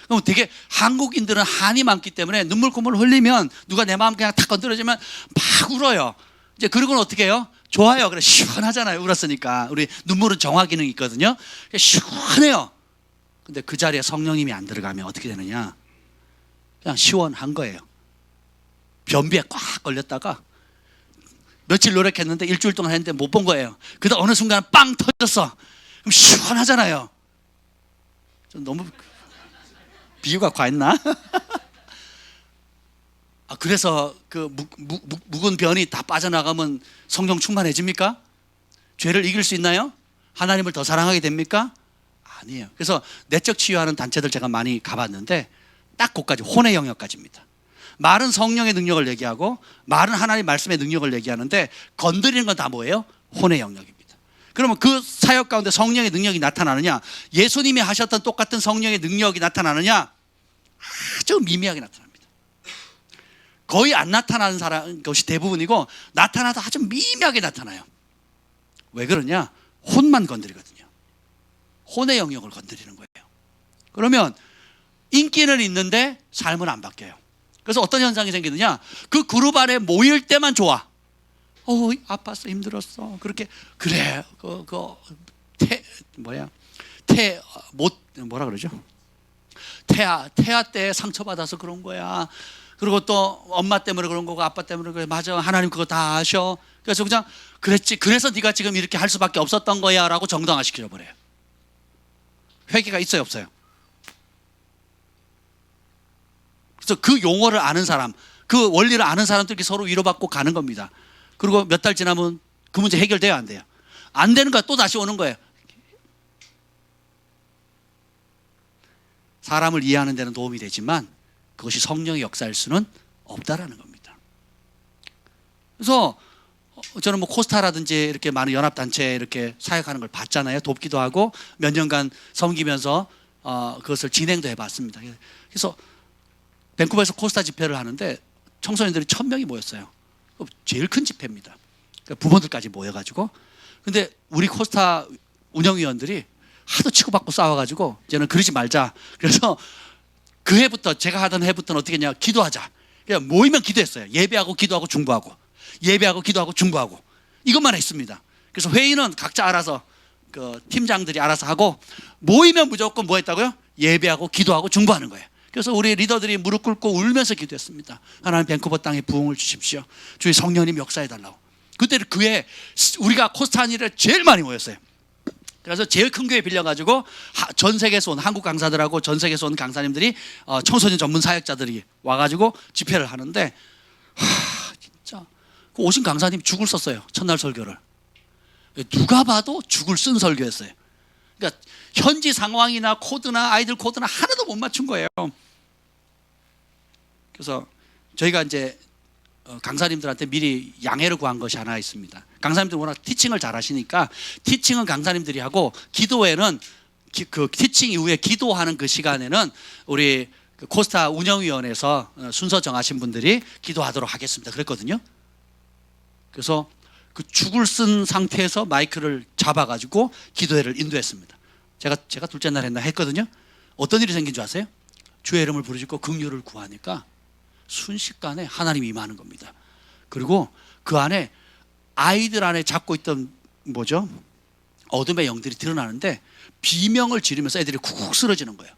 그럼 되게 한국인들은 한이 많기 때문에 눈물 콧물을 흘리면 누가 내 마음 그냥 탁 건드려주면 막 울어요. 이제 그러고는 어떻게 해요? 좋아요. 그래 시원하잖아요. 울었으니까. 우리 눈물은 정화 기능이 있거든요. 시원해요. 근데 그 자리에 성령님이 안 들어가면 어떻게 되느냐? 그냥 시원한 거예요. 변비에 꽉 걸렸다가 며칠 노력했는데 일주일 동안 했는데 못 본 거예요. 그러다 어느 순간 빵 터졌어. 그럼 시원하잖아요. 좀 너무 비유가 과했나? 그래서 그 묵은 변이 다 빠져나가면 성령 충만해집니까? 죄를 이길 수 있나요? 하나님을 더 사랑하게 됩니까? 아니에요. 그래서 내적 치유하는 단체들 제가 많이 가봤는데 딱 그까지, 혼의 영역까지입니다. 말은 성령의 능력을 얘기하고 말은 하나님 말씀의 능력을 얘기하는데 건드리는 건 다 뭐예요? 혼의 영역입니다. 그러면 그 사역 가운데 성령의 능력이 나타나느냐? 예수님이 하셨던 똑같은 성령의 능력이 나타나느냐? 아주 미미하게 나타납니다. 거의 안 나타나는 것이 대부분이고, 나타나도 아주 미미하게 나타나요. 왜 그러냐? 혼만 건드리거든요. 혼의 영역을 건드리는 거예요. 그러면 인기는 있는데 삶은 안 바뀌어요. 그래서 어떤 현상이 생기느냐? 그 그룹 안에 모일 때만 좋아. 아팠어, 힘들었어. 그렇게 그래. 뭐라 그러죠? 태아 때 상처받아서 그런 거야. 그리고 또 엄마 때문에 그런 거고 아빠 때문에 그래. 맞아, 하나님 그거 다 아셔. 그래서 그냥 그랬지, 그래서 네가 지금 이렇게 할 수밖에 없었던 거야 라고 정당화 시켜버려요. 회개가 있어요, 없어요? 그래서 그 용어를 아는 사람, 그 원리를 아는 사람들끼리 서로 위로받고 가는 겁니다. 그리고 몇 달 지나면 그 문제 해결돼요, 안 돼요? 안 되는 거야. 또 다시 오는 거예요. 사람을 이해하는 데는 도움이 되지만 그것이 성령의 역사일 수는 없다라는 겁니다. 그래서 저는 뭐 코스타라든지 이렇게 많은 연합단체에 이렇게 사역하는 걸 봤잖아요. 돕기도 하고 몇 년간 섬기면서 그것을 진행도 해봤습니다. 그래서 밴쿠버에서 코스타 집회를 하는데 청소년들이 1000명이 모였어요. 제일 큰 집회입니다. 부모들까지 모여가지고. 근데 우리 코스타 운영위원들이 하도 치고받고 싸워가지고 이제는 그러지 말자. 그래서 그 해부터, 제가 하던 해부터는 어떻게 했냐? 기도하자. 그냥 모이면 기도했어요. 예배하고 기도하고 중보하고, 예배하고 기도하고 중보하고, 이것만 했습니다. 그래서 회의는 각자 알아서 그 팀장들이 알아서 하고, 모이면 무조건 뭐 했다고요? 예배하고 기도하고 중보하는 거예요. 그래서 우리 리더들이 무릎 꿇고 울면서 기도했습니다. 하나님 밴쿠버 땅에 부흥을 주십시오. 주의 성령님 역사해달라고. 그때 그해 우리가 코스타니를 제일 많이 모였어요. 그래서 제일 큰 교회 빌려가지고 전 세계에서 온 한국 강사들하고 전 세계에서 온 강사님들이 청소년 전문 사역자들이 와가지고 집회를 하는데, 진짜 그 오신 강사님이 죽을 썼어요. 첫날 설교를. 누가 봐도 죽을 쓴 설교였어요. 그러니까 현지 상황이나 코드나 아이들 코드나 하나도 못 맞춘 거예요. 그래서 저희가 이제 강사님들한테 미리 양해를 구한 것이 하나 있습니다. 강사님들 워낙 티칭을 잘 하시니까 티칭은 강사님들이 하고, 기도회는 그 티칭 이후에 기도하는 그 시간에는 우리 코스타 운영위원회에서 순서 정하신 분들이 기도하도록 하겠습니다 그랬거든요. 그래서 그 죽을 쓴 상태에서 마이크를 잡아가지고 기도회를 인도했습니다. 제가 둘째 날 했거든요. 어떤 일이 생긴 줄 아세요? 주의 이름을 부르짖고 긍휼을 구하니까 순식간에 하나님이 임하는 겁니다. 그리고 그 안에 아이들 안에 잡고 있던 뭐죠? 어둠의 영들이 드러나는데 비명을 지르면서 애들이 쿡쿡 쓰러지는 거예요.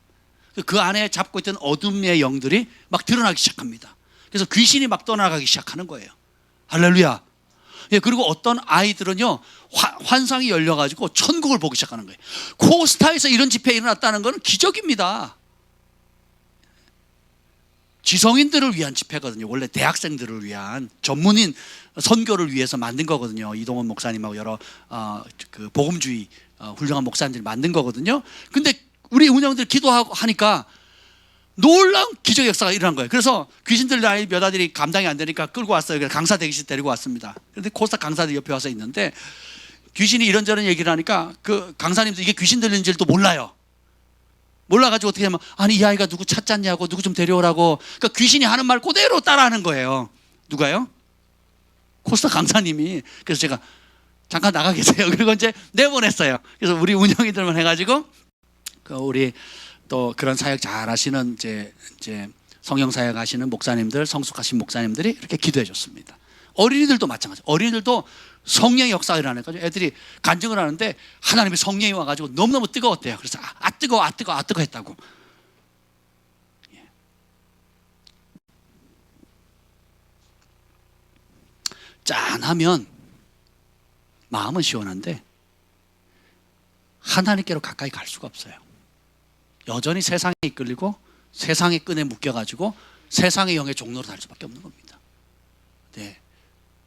그 안에 잡고 있던 어둠의 영들이 막 드러나기 시작합니다. 그래서 귀신이 막 떠나가기 시작하는 거예요. 할렐루야. 예, 그리고 어떤 아이들은요, 환상이 열려가지고 천국을 보기 시작하는 거예요. 코스타에서 이런 집회가 일어났다는 것은 기적입니다. 지성인들을 위한 집회거든요. 원래 대학생들을 위한 전문인 선교를 위해서 만든 거거든요. 이동원 목사님하고 여러 그 복음주의 훌륭한 목사님들이 만든 거거든요. 근데 우리 운영들 기도하고 하니까 놀라운 기적 역사가 일어난 거예요. 그래서 귀신들 나이 몇 아들이 감당이 안 되니까 끌고 왔어요. 그래서 강사 대기실 데리고 왔습니다. 그런데 코스닥 강사들 옆에 와서 있는데 귀신이 이런저런 얘기를 하니까 그 강사님도 이게 귀신 들리는 줄도 몰라요. 몰라가지고 어떻게 하면 아니 이 아이가 누구 찾잖냐고 누구 좀 데려오라고. 그러니까 귀신이 하는 말 그대로 따라하는 거예요. 누가요? 코스닥 강사님이. 그래서 제가 잠깐 나가 계세요. 그리고 이제 내보냈어요. 그래서 우리 운영이들만 해가지고 그 우리 또 그런 사역 잘 하시는 이제 성령 사역 하시는 목사님들, 성숙하신 목사님들이 이렇게 기도해 줬습니다. 어린이들도 마찬가지. 어린이들도 성령의 역사가 일어나니까 애들이 간증을 하는데 하나님의 성령이 와가지고 너무너무 뜨거웠대요. 그래서 뜨거워 했다고. 짠하면 마음은 시원한데 하나님께로 가까이 갈 수가 없어요. 여전히 세상에 이끌리고 세상의 끈에 묶여가지고 세상의 영의 종로로 달 수밖에 없는 겁니다. 네.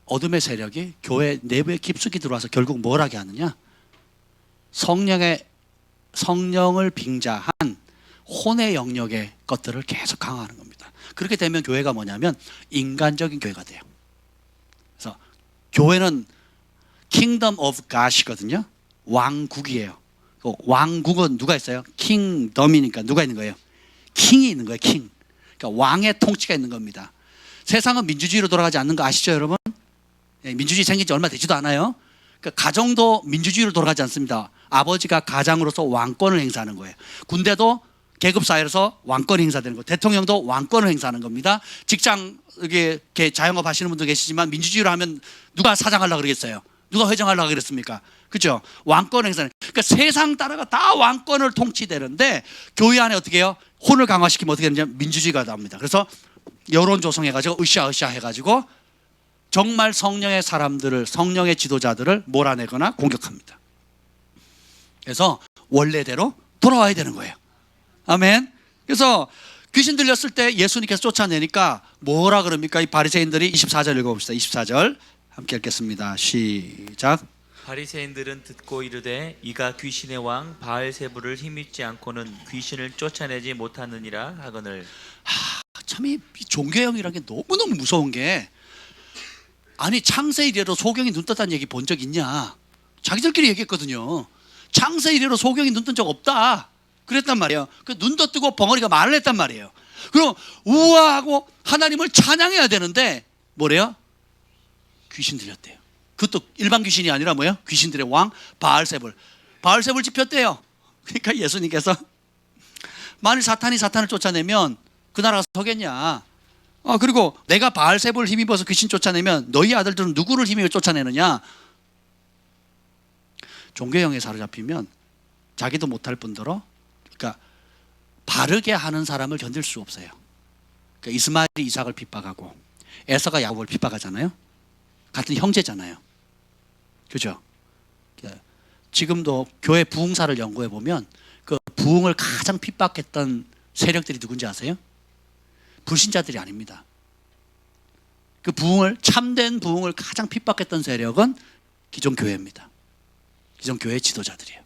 어둠의 세력이 교회 내부에 깊숙이 들어와서 결국 뭘 하게 하느냐? 성령을 빙자한 혼의 영역의 것들을 계속 강화하는 겁니다. 그렇게 되면 교회가 뭐냐면 인간적인 교회가 돼요. 그래서 교회는 Kingdom of God이거든요. 왕국이에요. 왕국은 누가 있어요? 킹덤이니까 누가 있는 거예요? 킹이 있는 거예요. 킹. 그러니까 왕의 통치가 있는 겁니다. 세상은 민주주의로 돌아가지 않는 거 아시죠, 여러분? 민주주의 생긴 지 얼마 되지도 않아요. 그러니까 가정도 민주주의로 돌아가지 않습니다. 아버지가 가장으로서 왕권을 행사하는 거예요. 군대도 계급사회로서 왕권이 행사되는 거예요. 대통령도 왕권을 행사하는 겁니다. 직장 이렇게 자영업 하시는 분도 계시지만 민주주의로 하면 누가 사장하려고 그러겠어요? 누가 회장하려고 그랬습니까? 그렇죠? 왕권 행사는. 그러니까 세상 따라가 다 왕권을 통치되는데 교회 안에 어떻게 해요? 혼을 강화시키면 어떻게 되느냐? 민주주의가 나옵니다. 그래서 여론 조성해가지고 으쌰으쌰 해가지고 정말 성령의 사람들을, 성령의 지도자들을 몰아내거나 공격합니다. 그래서 원래대로 돌아와야 되는 거예요. 아멘. 그래서 귀신 들렸을 때 예수님께서 쫓아내니까 뭐라 그럽니까? 이 바리새인들이 24절 읽어봅시다. 24절 함께 읽겠습니다. 시작. 바리새인들은 듣고 이르되 이가 귀신의 왕 바알세불을 힘입지 않고는 귀신을 쫓아내지 못하느니라 하거늘. 참 이 종교형이라는 게 너무너무 무서운 게, 아니 창세 이래로 소경이 눈 떴다는 얘기 본 적 있냐? 자기들끼리 얘기했거든요. 창세 이래로 소경이 눈 뜬 적 없다 그랬단 말이에요. 그 눈도 뜨고 벙어리가 말을 했단 말이에요. 그럼 우아하고 하나님을 찬양해야 되는데 뭐래요? 귀신 들렸대요. 그것도 일반 귀신이 아니라 뭐예요? 귀신들의 왕 바알세불. 바알세불 집혔대요. 그러니까 예수님께서 만일 사탄이 사탄을 쫓아내면 그 나라가 서겠냐? 그리고 내가 바알세불 힘입어서 귀신 쫓아내면 너희 아들들은 누구를 힘입어 쫓아내느냐? 종교형에 사로잡히면 자기도 못할 뿐더러, 그러니까 바르게 하는 사람을 견딜 수 없어요. 그러니까 이스마엘이 이삭을 핍박하고 에서가 야곱을 핍박하잖아요. 같은 형제잖아요. 그죠? 지금도 교회 부흥사를 연구해 보면 그 부흥을 가장 핍박했던 세력들이 누군지 아세요? 불신자들이 아닙니다. 그 부흥을, 참된 부흥을 가장 핍박했던 세력은 기존 교회입니다. 기존 교회 지도자들이에요.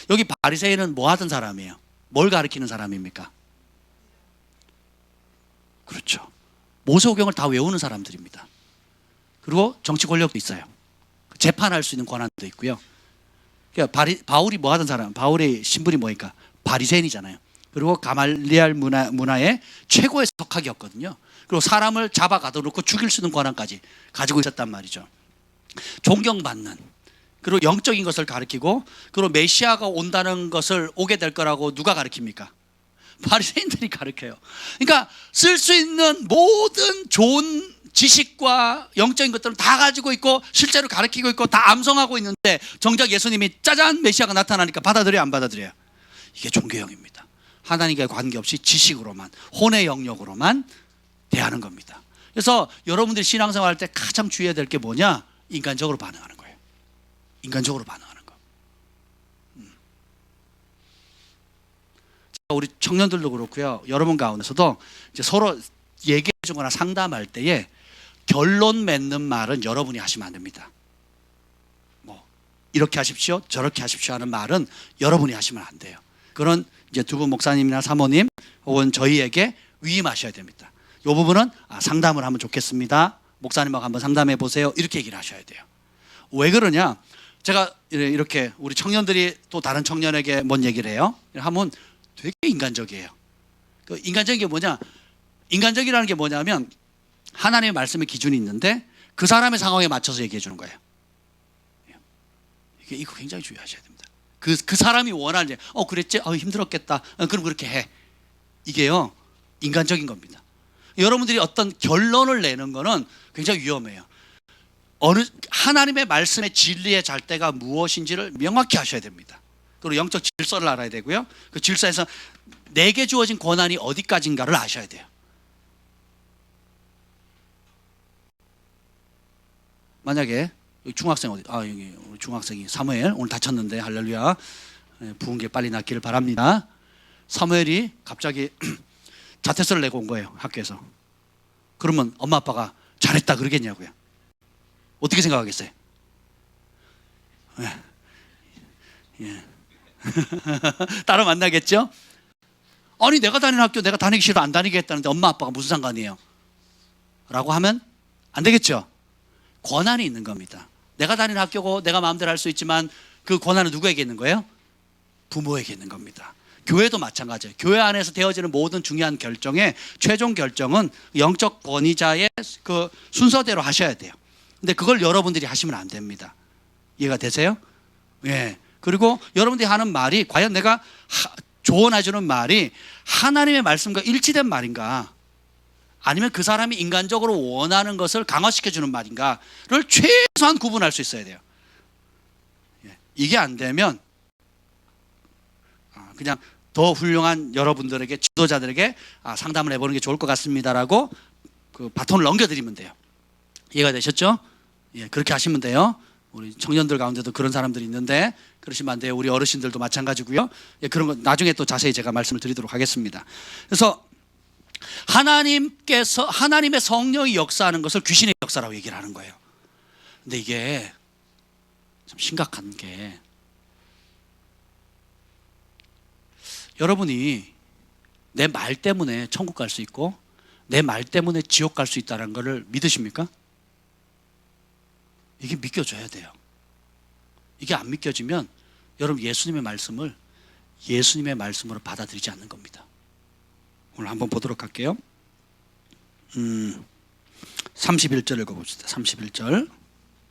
여기 바리새인은 뭐 하던 사람이에요? 뭘 가리키는 사람입니까? 그렇죠. 모세오경을 다 외우는 사람들입니다. 그리고 정치 권력도 있어요. 재판할 수 있는 권한도 있고요. 그러니까 바울이 뭐 하던 사람? 바울의 신분이 뭐니까? 바리새인이잖아요. 그리고 가말리알 문화의 최고의 석학이었거든요. 그리고 사람을 잡아 가둬놓고 죽일 수 있는 권한까지 가지고 있었단 말이죠. 존경받는, 그리고 영적인 것을 가르치고, 그리고 메시아가 온다는 것을 오게 될 거라고 누가 가르칩니까? 바리새인들이 가르쳐요. 그러니까 쓸 수 있는 모든 좋은 지식과 영적인 것들을 다 가지고 있고 실제로 가르치고 있고 다 암송하고 있는데 정작 예수님이 짜잔 메시아가 나타나니까 받아들여요, 안 받아들여요? 이게 종교형입니다. 하나님과 관계없이 지식으로만, 혼의 영역으로만 대하는 겁니다. 그래서 여러분들이 신앙생활 할 때 가장 주의해야 될 게 뭐냐? 인간적으로 반응하는 거예요. 인간적으로 반응하는 거. 우리 청년들도 그렇고요. 여러분 가운데서도 이제 서로 얘기해 주거나 상담할 때에 결론 맺는 말은 여러분이 하시면 안 됩니다. 뭐 이렇게 하십시오, 저렇게 하십시오 하는 말은 여러분이 하시면 안 돼요. 그런 이제 두 분 목사님이나 사모님 혹은 저희에게 위임하셔야 됩니다. 이 부분은 상담을 하면 좋겠습니다. 목사님하고 한번 상담해 보세요. 이렇게 얘기를 하셔야 돼요. 왜 그러냐? 제가 이렇게 우리 청년들이 또 다른 청년에게 뭔 얘기를 해요? 하면 되게 인간적이에요. 그 인간적인 게 뭐냐? 인간적이라는 게 뭐냐면 하나님의 말씀의 기준이 있는데 그 사람의 상황에 맞춰서 얘기해 주는 거예요. 이거 굉장히 주의하셔야 됩니다. 그 사람이 원하는 그랬지? 힘들었겠다. 그럼 그렇게 해. 이게요 인간적인 겁니다. 여러분들이 어떤 결론을 내는 거는 굉장히 위험해요. 하나님의 말씀의 진리의 잣대가 무엇인지를 명확히 하셔야 됩니다. 그리고 영적 질서를 알아야 되고요. 그 질서에서 내게 주어진 권한이 어디까지인가를 아셔야 돼요. 만약에 중학생 여기 우리 중학생이 사무엘 오늘 다쳤는데 할렐루야 부은 게 빨리 낫기를 바랍니다. 사무엘이 갑자기 자퇴서를 내고 온 거예요, 학교에서. 그러면 엄마 아빠가 잘했다 그러겠냐고요. 어떻게 생각하겠어요? 예. 따로 만나겠죠? 아니 내가 다니는 학교 내가 다니기 싫어 안 다니겠다는데 엄마 아빠가 무슨 상관이에요? 라고 하면 안 되겠죠? 권한이 있는 겁니다. 내가 다니는 학교고 내가 마음대로 할 수 있지만 그 권한은 누구에게 있는 거예요? 부모에게 있는 겁니다. 교회도 마찬가지예요. 교회 안에서 되어지는 모든 중요한 결정의 최종 결정은 영적 권위자의 그 순서대로 하셔야 돼요. 근데 그걸 여러분들이 하시면 안 됩니다. 이해가 되세요? 예. 그리고 여러분들이 하는 말이 과연 내가 조언해 주는 말이 하나님의 말씀과 일치된 말인가, 아니면 그 사람이 인간적으로 원하는 것을 강화시켜 주는 말인가를 최소한 구분할 수 있어야 돼요. 이게 안 되면 그냥 더 훌륭한 여러분들에게, 지도자들에게 상담을 해보는 게 좋을 것 같습니다라고 그 바톤을 넘겨드리면 돼요. 이해가 되셨죠? 예, 그렇게 하시면 돼요. 우리 청년들 가운데도 그런 사람들이 있는데 그러시면 안 돼요. 우리 어르신들도 마찬가지고요. 예, 그런 거 나중에 또 자세히 제가 말씀을 드리도록 하겠습니다. 그래서 하나님의 성령이 역사하는 것을 귀신의 역사라고 얘기를 하는 거예요. 근데 이게 참 심각한 게, 여러분이 내 말 때문에 천국 갈 수 있고 내 말 때문에 지옥 갈 수 있다는 것을 믿으십니까? 이게 믿겨져야 돼요. 이게 안 믿겨지면 여러분 예수님의 말씀을 예수님의 말씀으로 받아들이지 않는 겁니다. 오늘 한번 보도록 할게요. 31절 읽어봅시다. 31절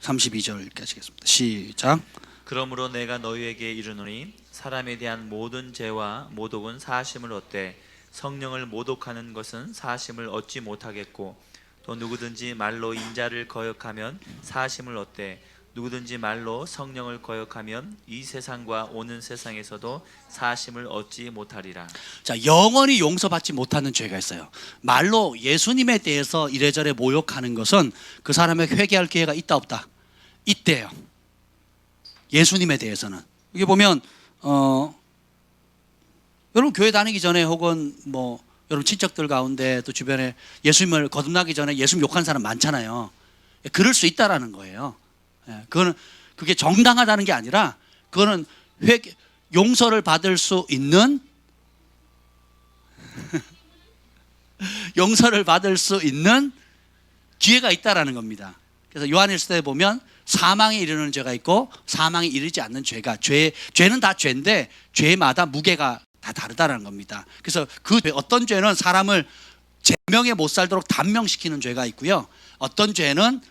32절 읽겠습니다. 시작. 그러므로 내가 너희에게 이르노니 사람에 대한 모든 죄와 모독은 사하심을 얻되 성령을 모독하는 것은 사하심을 얻지 못하겠고, 또 누구든지 말로 인자를 거역하면 사하심을 얻되 누구든지 말로 성령을 거역하면 이 세상과 오는 세상에서도 사하심을 얻지 못하리라. 자, 영원히 용서받지 못하는 죄가 있어요. 말로 예수님에 대해서 이래저래 모욕하는 것은 그 사람의 회개할 기회가 있다 없다? 있대요. 예수님에 대해서는. 여기 보면 여러분 교회 다니기 전에 혹은 뭐 여러분 친척들 가운데 또 주변에 예수님을 거듭나기 전에 예수님 욕하는 사람 많잖아요. 그럴 수 있다라는 거예요. 그게 정당하다는 게 아니라 그거는 용서를 받을 수 있는 용서를 받을 수 있는 기회가 있다라는 겁니다. 그래서 요한일서에 보면 사망에 이르는 죄가 있고 사망에 이르지 않는 죄가, 죄는 다 죄인데 죄마다 무게가 다 다르다는 겁니다. 그래서 그 어떤 죄는 사람을 제명에 못 살도록 단명시키는 죄가 있고요. 어떤 죄는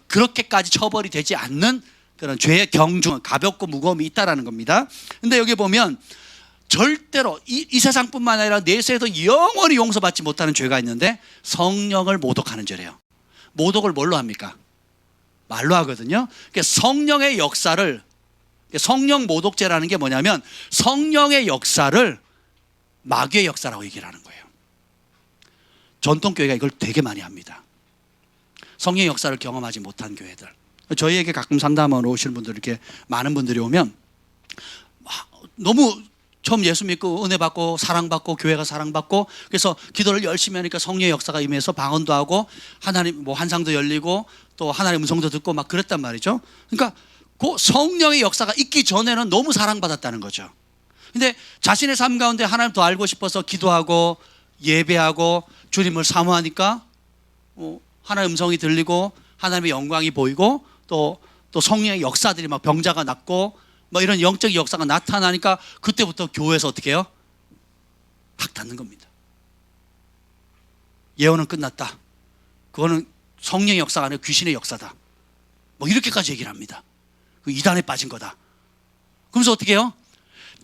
그렇게까지 처벌이 되지 않는 그런 죄의 경중, 가볍고 무거움이 있다라는 겁니다. 근데 여기 보면 절대로 이 세상뿐만 아니라 내세에도 영원히 용서받지 못하는 죄가 있는데 성령을 모독하는 죄래요. 모독을 뭘로 합니까? 말로 하거든요. 그러니까 성령의 역사를, 성령 모독죄라는 게 뭐냐면 성령의 역사를 마귀의 역사라고 얘기를 하는 거예요. 전통교회가 이걸 되게 많이 합니다. 성령의 역사를 경험하지 못한 교회들. 저희에게 가끔 상담하러 오시는 분들, 이렇게 많은 분들이 오면 너무 처음 예수 믿고 은혜 받고 사랑받고 교회가 사랑받고 그래서 기도를 열심히 하니까 성령의 역사가 임해서 방언도 하고 하나님 뭐 환상도 열리고 또 하나님의 음성도 듣고 막 그랬단 말이죠. 그러니까 그 성령의 역사가 있기 전에는 너무 사랑받았다는 거죠. 근데 자신의 삶 가운데 하나님 더 알고 싶어서 기도하고 예배하고 주님을 사모하니까 하나님의 음성이 들리고 하나님의 영광이 보이고 또 성령의 역사들이 막 병자가 낫고 뭐 이런 영적 역사가 나타나니까 그때부터 교회에서 어떻게 해요? 팍 닫는 겁니다. 예언은 끝났다. 그거는 성령의 역사가 아니라 귀신의 역사다. 뭐 이렇게까지 얘기를 합니다. 그 이단에 빠진 거다. 그러면서 어떻게 해요?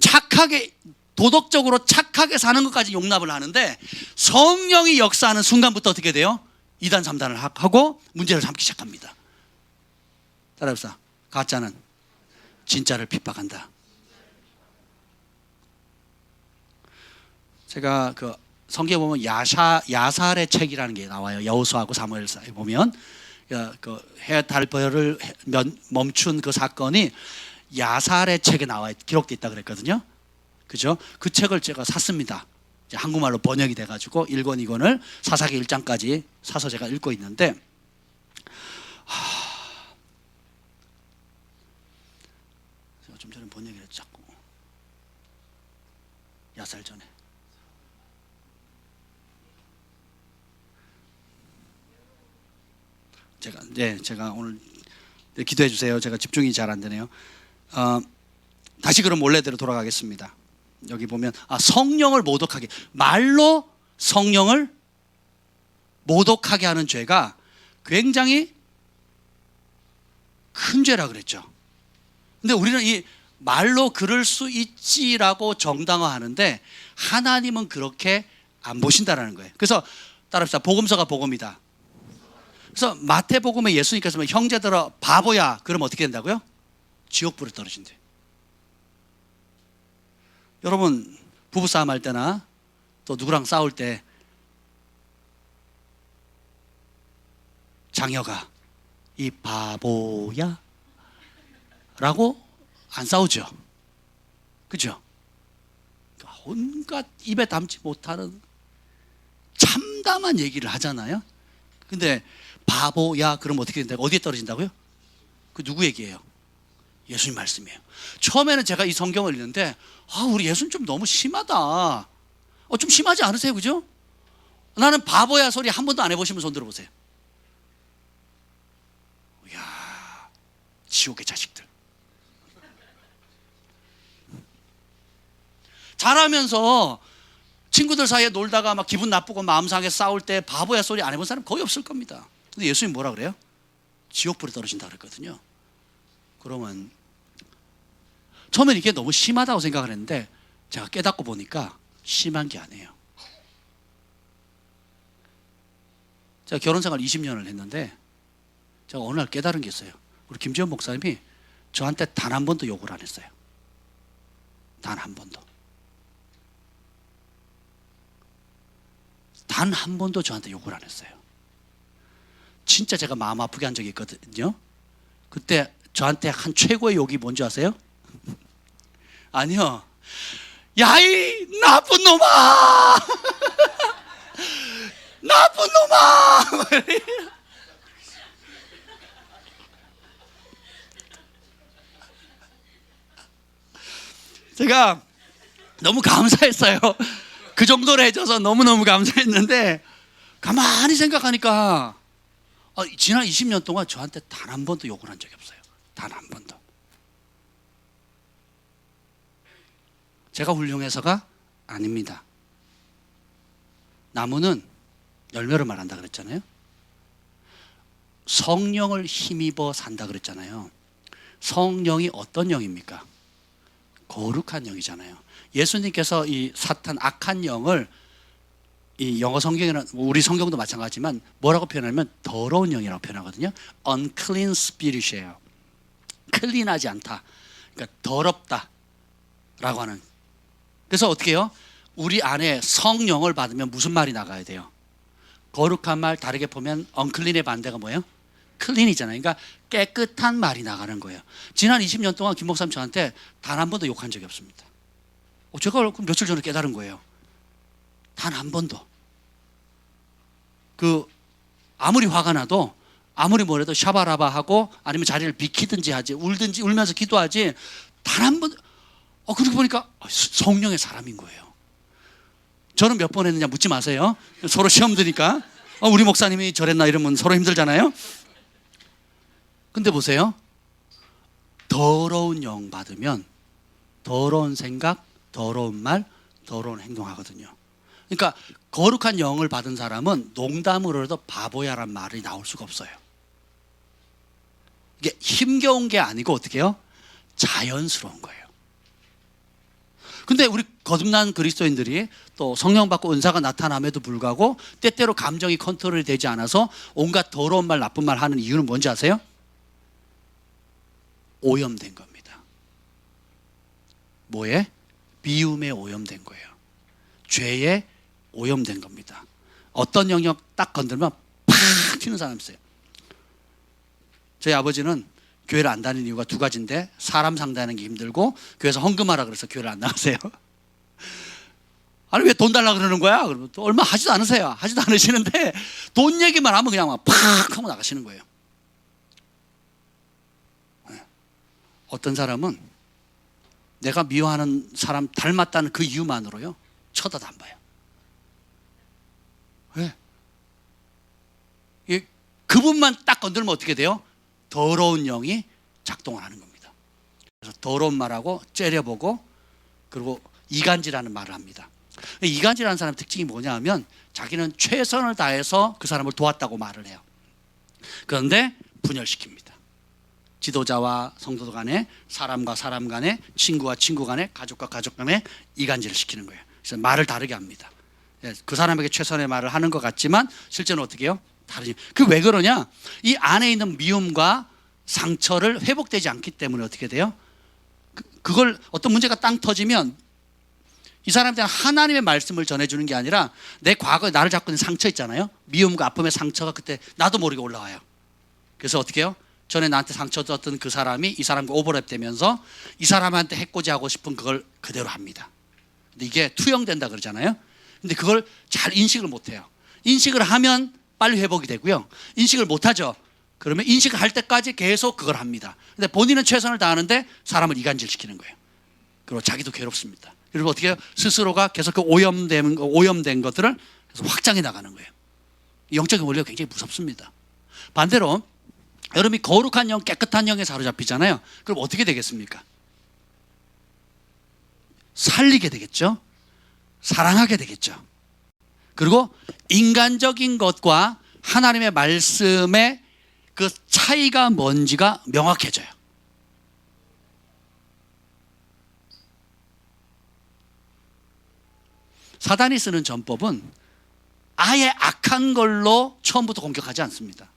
착하게 도덕적으로 착하게 사는 것까지 용납을 하는데 성령이 역사하는 순간부터 어떻게 돼요? 2단 3단을 하고 문제를 삼기 시작합니다. 따라합시다. 가짜는 진짜를 핍박한다. 제가 그 성경에 보면 야살의 책이라는 게 나와요. 여호수아하고 사무엘사에 보면 그 해 달 벌을 멈춘 그 사건이 야살의 책에 나와 기록돼 있다 그랬거든요. 그죠? 그 책을 제가 샀습니다. 이제 한국말로 번역이 돼가지고 1권 2권을 사사기 1장까지 사서 제가 읽고 있는데 제가 좀 전에 번역을 했죠. 자꾸 야살 전에 제가 오늘 기도해 주세요. 제가 집중이 잘 안 되네요. 다시 그럼 원래대로 돌아가겠습니다. 여기 보면 성령을 모독하게, 말로 성령을 모독하게 하는 죄가 굉장히 큰 죄라 그랬죠. 근데 우리는 이 말로 그럴 수 있지라고 정당화하는데 하나님은 그렇게 안 보신다라는 거예요. 그래서 따라합시다. 복음서가 복음이다. 그래서 마태복음에 예수님께서 형제들아 바보야 그러면 어떻게 된다고요? 지옥불에 떨어진대. 여러분 부부싸움 할 때나 또 누구랑 싸울 때 장녀가 이 바보야 라고 안 싸우죠. 그죠? 온갖 입에 담지 못하는 참담한 얘기를 하잖아요. 근데 바보야 그러면 어떻게 된다고? 어디에 떨어진다고요? 그 누구 얘기예요? 예수님 말씀이에요. 처음에는 제가 이 성경을 읽는데 우리 예수님 좀 너무 심하다. 좀 심하지 않으세요? 그죠? 나는 바보야 소리 한 번도 안 해보시면 손 들어보세요. 이야, 지옥의 자식들. 자라면서 친구들 사이에 놀다가 막 기분 나쁘고 마음 상해서 싸울 때 바보야 소리 안 해본 사람 거의 없을 겁니다. 근데 예수님 뭐라 그래요? 지옥불에 떨어진다 그랬거든요. 그러면 처음엔 이게 너무 심하다고 생각을 했는데 제가 깨닫고 보니까 심한 게 아니에요. 제가 결혼생활 20년을 했는데 제가 어느 날 깨달은 게 있어요. 우리 김지현 목사님이 저한테 단 한 번도 욕을 안 했어요. 단 한 번도. 단 한 번도 저한테 욕을 안 했어요. 진짜 제가 마음 아프게 한 적이 있거든요. 그때 저한테 한 최고의 욕이 뭔지 아세요? 아니요. 야, 이 나쁜 놈아! 나쁜 놈아! 제가 너무 감사했어요. 그 정도로 해줘서 너무너무 감사했는데 가만히 생각하니까 지난 20년 동안 저한테 단 한 번도 욕을 한 적이 없어요. 단 한 번도. 제가 훌륭해서가 아닙니다. 나무는 열매를 말한다 그랬잖아요. 성령을 힘입어 산다 그랬잖아요. 성령이 어떤 영입니까? 거룩한 영이잖아요. 예수님께서 이 사탄 악한 영을 이 영어 성경에는 우리 성경도 마찬가지지만 뭐라고 표현하면 더러운 영이라고 표현하거든요. unclean spirit이에요. 클린하지 않다. 그러니까 더럽다라고 하는. 그래서 어떻게 해요? 우리 안에 성령을 받으면 무슨 말이 나가야 돼요? 거룩한 말, 다르게 보면 unclean의 반대가 뭐예요? 클린이잖아요. 그러니까 깨끗한 말이 나가는 거예요. 지난 20년 동안 김 목사님 저한테 단 한 번도 욕한 적이 없습니다. 제가 며칠 전에 깨달은 거예요. 단 한 번도. 아무리 화가 나도 아무리 뭐래도 샤바라바 하고 아니면 자리를 비키든지 하지, 울든지 울면서 기도하지, 단 한 번. 그렇게 보니까 성령의 사람인 거예요. 저는 몇 번 했느냐 묻지 마세요. 서로 시험 드니까. 우리 목사님이 저랬나 이러면 서로 힘들잖아요. 근데 보세요. 더러운 영 받으면 더러운 생각, 더러운 말, 더러운 행동하거든요. 그러니까 거룩한 영을 받은 사람은 농담으로라도 바보야란 말이 나올 수가 없어요. 이게 힘겨운 게 아니고 어떻게 해요? 자연스러운 거예요. 근데 우리 거듭난 그리스도인들이 또 성령 받고 은사가 나타남에도 불구하고 때때로 감정이 컨트롤이 되지 않아서 온갖 더러운 말, 나쁜 말 하는 이유는 뭔지 아세요? 오염된 겁니다. 뭐에? 미움에 오염된 거예요. 죄에 오염된 겁니다. 어떤 영역 딱 건들면 팍 튀는 사람 있어요. 저희 아버지는 교회를 안 다니는 이유가 두 가지인데, 사람 상대하는 게 힘들고 교회에서 헌금하라 그래서 교회를 안 나가세요. 아니 왜 돈 달라 그러는 거야? 그러면 또 얼마 하지도 않으세요. 하지도 않으시는데 돈 얘기만 하면 그냥 막 팍 하고 나가시는 거예요. 어떤 사람은 내가 미워하는 사람 닮았다는 그 이유만으로요 쳐다도 안 봐요. 왜? 그분만 딱 건들면 어떻게 돼요? 더러운 영이 작동을 하는 겁니다. 그래서 더러운 말하고 째려보고, 그리고 이간질하는 말을 합니다. 이간질하는 사람 특징이 뭐냐 하면 자기는 최선을 다해서 그 사람을 도왔다고 말을 해요. 그런데 분열시킵니다. 지도자와 성도 간에, 사람과 사람 간에, 친구와 친구 간에, 가족과 가족 간에 이간질을 시키는 거예요. 그래서 말을 다르게 합니다. 그 사람에게 최선의 말을 하는 것 같지만 실제는 어떻게 해요? 다르지. 그 왜 그러냐? 이 안에 있는 미움과 상처를 회복되지 않기 때문에 어떻게 돼요? 그걸 어떤 문제가 땅 터지면 이 사람한테 하나님의 말씀을 전해주는 게 아니라 내 과거에 나를 잡고 있는 상처 있잖아요. 미움과 아픔의 상처가 그때 나도 모르게 올라와요. 그래서 어떻게 해요? 전에 나한테 상처 줬던 그 사람이 이 사람과 오버랩 되면서 이 사람한테 해코지하고 싶은 그걸 그대로 합니다. 근데 이게 투영된다 그러잖아요. 근데 그걸 잘 인식을 못해요. 인식을 하면 빨리 회복이 되고요. 인식을 못하죠. 그러면 인식을 할 때까지 계속 그걸 합니다. 근데 본인은 최선을 다하는데 사람을 이간질시키는 거예요. 그리고 자기도 괴롭습니다. 그리고 어떻게 해요? 스스로가 계속 그 오염된 것들을 계속 확장해 나가는 거예요. 영적인 원리가 굉장히 무섭습니다. 반대로 여러분이 거룩한 영, 깨끗한 영에 사로잡히잖아요. 그럼 어떻게 되겠습니까? 살리게 되겠죠. 사랑하게 되겠죠. 그리고 인간적인 것과 하나님의 말씀의 그 차이가 뭔지가 명확해져요. 사단이 쓰는 전법은 아예 악한 걸로 처음부터 공격하지 않습니다.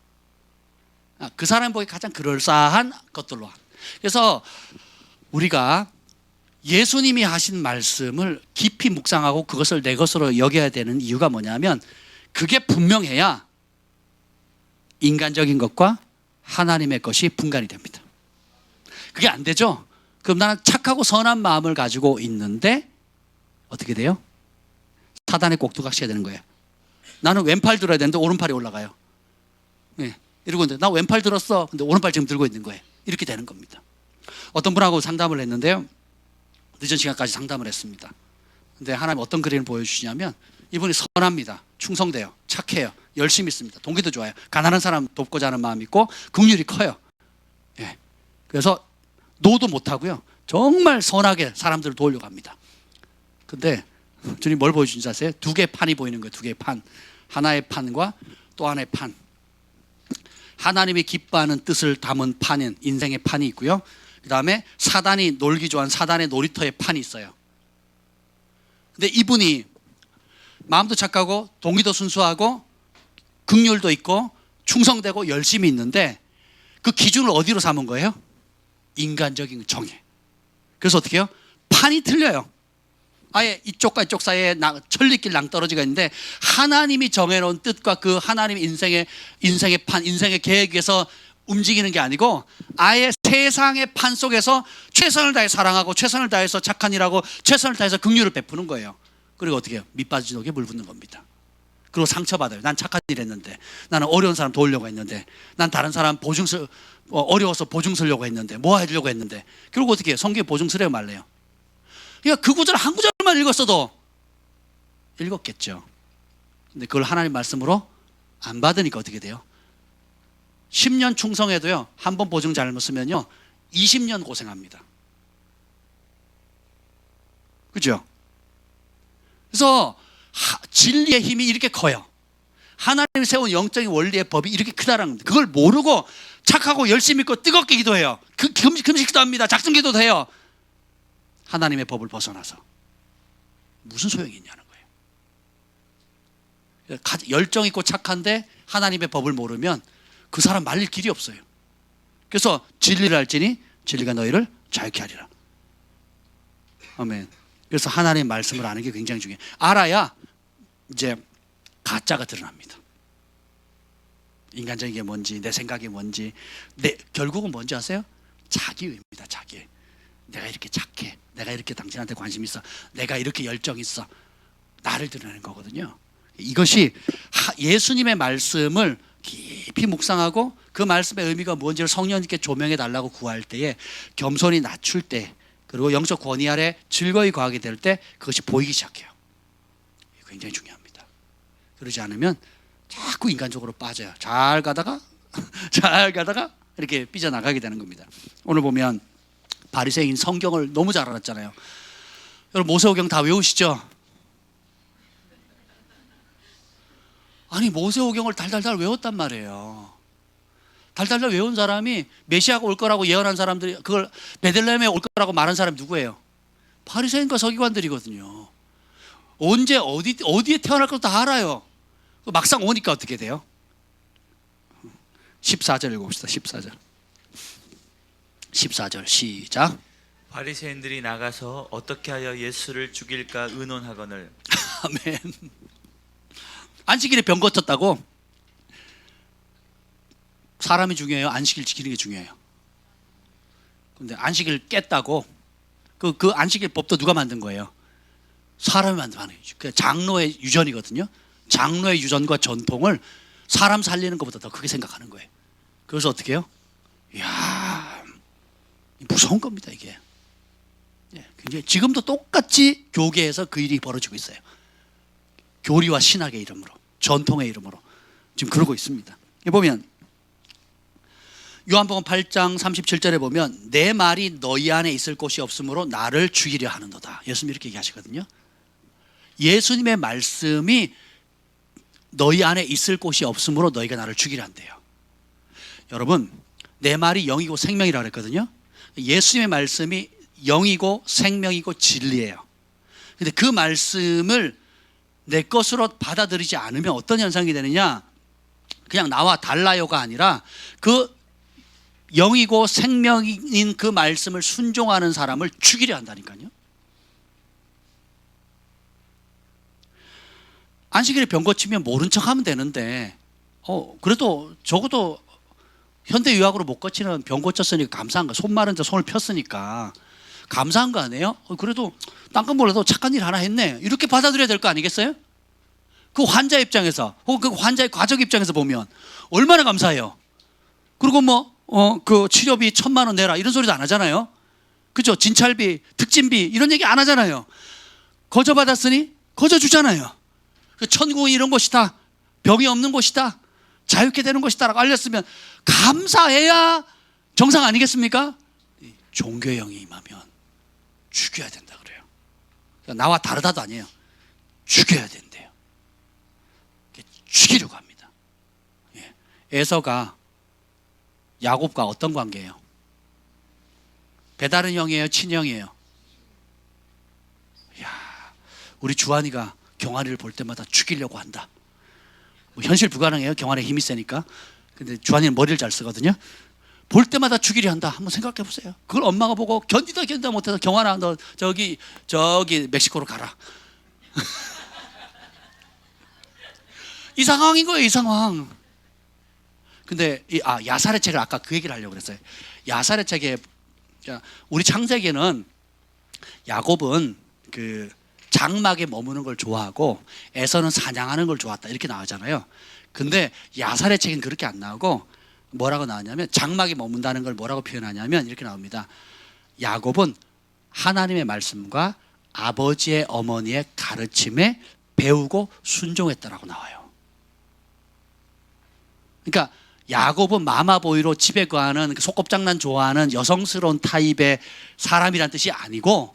그 사람 보기 가장 그럴싸한 것들로. 그래서 우리가 예수님이 하신 말씀을 깊이 묵상하고 그것을 내 것으로 여겨야 되는 이유가 뭐냐면, 그게 분명해야 인간적인 것과 하나님의 것이 분간이 됩니다. 그게 안 되죠? 그럼 나는 착하고 선한 마음을 가지고 있는데 어떻게 돼요? 사단의 꼭두각시가 되는 거예요. 나는 왼팔 들어야 되는데 오른팔이 올라가요. 이러고 있는데 나 왼팔 들었어. 근데 오른팔 지금 들고 있는 거예요. 이렇게 되는 겁니다. 어떤 분하고 상담을 했는데요. 늦은 시간까지 상담을 했습니다. 근데 하나님 어떤 그림을 보여주시냐면, 이분이 선합니다. 충성돼요. 착해요. 열심히 있습니다. 동기도 좋아요. 가난한 사람 돕고자 하는 마음이 있고 긍휼이 커요. 그래서 노도 못하고요. 정말 선하게 사람들을 도우려고 합니다. 근데 주님 뭘 보여주신지 아세요? 두 개의 판이 보이는 거예요. 두 개의 판. 하나의 판과 또 하나의 판. 하나님이 기뻐하는 뜻을 담은 판인 인생의 판이 있고요. 그 다음에 사단이 놀기 좋아하는 사단의 놀이터의 판이 있어요. 근데 이분이 마음도 착하고 동기도 순수하고 긍휼도 있고 충성되고 열심히 있는데 그 기준을 어디로 삼은 거예요? 인간적인 정의. 그래서 어떻게 해요? 판이 틀려요. 아예 이쪽과 이쪽 사이에 천리길 낭떠러지가 있는데 하나님이 정해놓은 뜻과 그 하나님 인생의 판, 인생의 계획에서 움직이는 게 아니고 아예 세상의 판 속에서 최선을 다해 사랑하고 최선을 다해서 착한 일하고 최선을 다해서 긍휼을 베푸는 거예요. 그리고 어떻게 해요? 밑빠진 독에 물 붓는 겁니다. 그리고 상처받아요. 난 착한 일 했는데, 나는 어려운 사람 도우려고 했는데, 난 다른 사람 어려워서 보증 서려고 했는데, 모아주려고 했는데, 결국 어떻게 해요? 성경에 보증 서래요 말래요? 그러니까 그 구절 한 구절만 읽었어도 읽었겠죠. 근데 그걸 하나님 말씀으로 안 받으니까 어떻게 돼요? 10년 충성해도요, 한 번 보증 잘못 쓰면요 20년 고생합니다. 그죠? 그래서 진리의 힘이 이렇게 커요. 하나님이 세운 영적인 원리의 법이 이렇게 크다라는 겁니다. 그걸 모르고 착하고 열심히 믿고 뜨겁게 기도해요. 금식도 합니다. 작성기도도 해요. 하나님의 법을 벗어나서 무슨 소용이 있냐는 거예요. 열정 있고 착한데 하나님의 법을 모르면 그 사람 말릴 길이 없어요. 그래서 진리를 알지니 진리가 너희를 자유케 하리라. 아멘. 그래서 하나님의 말씀을 아는 게 굉장히 중요해요. 알아야 이제 가짜가 드러납니다. 인간적인 게 뭔지, 내 생각이 뭔지, 결국은 뭔지 아세요? 자기의입니다. 자기. 내가 이렇게 착해, 내가 이렇게 당신한테 관심 있어, 내가 이렇게 열정 있어, 나를 드러내는 거거든요. 이것이 예수님의 말씀을 깊이 묵상하고 그 말씀의 의미가 뭔지를 성령님께 조명해 달라고 구할 때에, 겸손히 낮출 때, 그리고 영적 권위 아래 즐거이 거하게 될 때 그것이 보이기 시작해요. 굉장히 중요합니다. 그러지 않으면 자꾸 인간적으로 빠져요. 잘 가다가 이렇게 삐져나가게 되는 겁니다. 오늘 보면 바리새인 성경을 너무 잘 알았잖아요. 여러분 모세오경 다 외우시죠? 아니 모세오경을 달달달 외웠단 말이에요. 달달달 외운 사람이 메시아가 올 거라고 예언한 사람들이, 그걸 베들레헴에 올 거라고 말한 사람이 누구예요? 바리새인과 서기관들이거든요. 언제 어디에 태어날 것도 다 알아요. 막상 오니까 어떻게 돼요? 14절 읽어봅시다. 14절 시작. 바리새인들이 나가서 어떻게 하여 예수를 죽일까 의논하거늘. 아멘. 안식일에 병 고쳤다고? 사람이 중요해요? 안식일 지키는 게 중요해요? 근데 안식일 깼다고? 그 안식일 법도 누가 만든 거예요? 사람이 만든 거예요. 그 장로의 유전이거든요. 장로의 유전과 전통을 사람 살리는 것보다 더 크게 생각하는 거예요. 그래서 어떻게 해요? 이야, 무서운 겁니다 이게. 굉장히 지금도 똑같이 교계에서 그 일이 벌어지고 있어요. 교리와 신학의 이름으로, 전통의 이름으로 지금 그러고 있습니다. 보면 요한복음 8장 37절에 보면 내 말이 너희 안에 있을 곳이 없으므로 나를 죽이려 하는도다. 예수님 이렇게 얘기하시거든요. 예수님의 말씀이 너희 안에 있을 곳이 없으므로 너희가 나를 죽이려 한대요. 여러분 내 말이 영이고 생명이라고 그랬거든요. 예수님의 말씀이 영이고 생명이고 진리예요. 근데 그 말씀을 내 것으로 받아들이지 않으면 어떤 현상이 되느냐, 그냥 나와 달라요가 아니라 그 영이고 생명인 그 말씀을 순종하는 사람을 죽이려 한다니까요. 안식일에 병 고치면 모른 척하면 되는데 그래도 적어도 현대의학으로 못 고치는 병 고쳤으니까 감사한 거, 손 마른데 손을 폈으니까 감사한 거 아니에요? 그래도 딴건 몰라도 착한 일 하나 했네, 이렇게 받아들여야 될 거 아니겠어요? 그 환자 입장에서 혹은 그 환자의 가족 입장에서 보면 얼마나 감사해요. 그리고 그 치료비 1,000만 원 내라 이런 소리도 안 하잖아요. 그죠? 진찰비, 특진비 이런 얘기 안 하잖아요. 거저 받았으니 거저 주잖아요. 천국은 이런 곳이다, 병이 없는 곳이다, 자유케 되는 곳이다 라고 알렸으면 감사해야 정상 아니겠습니까? 종교의 영이 임하면 죽여야 된다 그래요. 그러니까 나와 다르다도 아니에요. 죽여야 된대요. 죽이려고 합니다. 에서가 야곱과 어떤 관계예요? 배다른 형이에요? 친형이에요? 이야, 우리 주한이가 경환이를 볼 때마다 죽이려고 한다. 현실 불가능해요. 경환의 힘이 세니까. 근데 주한이는 머리를 잘 쓰거든요. 볼 때마다 죽이려 한다. 한번 생각해 보세요. 그걸 엄마가 보고 견디다 못해서 경환아 너 저기 멕시코로 가라. 이 상황인 거예요. 이 상황. 근데 야살의 책을 아까 그 얘기를 하려고 그랬어요. 야살의 책에 우리 창세기에는 야곱은 그 장막에 머무는 걸 좋아하고 에서는 사냥하는 걸 좋아했다 이렇게 나오잖아요. 근데 야살의 책은 그렇게 안 나오고 뭐라고 나오냐면 장막에 머문다는 걸 뭐라고 표현하냐면 이렇게 나옵니다. 야곱은 하나님의 말씀과 아버지의 어머니의 가르침에 배우고 순종했다라고 나와요. 그러니까 야곱은 마마보이로 집에 거하는 소꿉장난 좋아하는 여성스러운 타입의 사람이란 뜻이 아니고,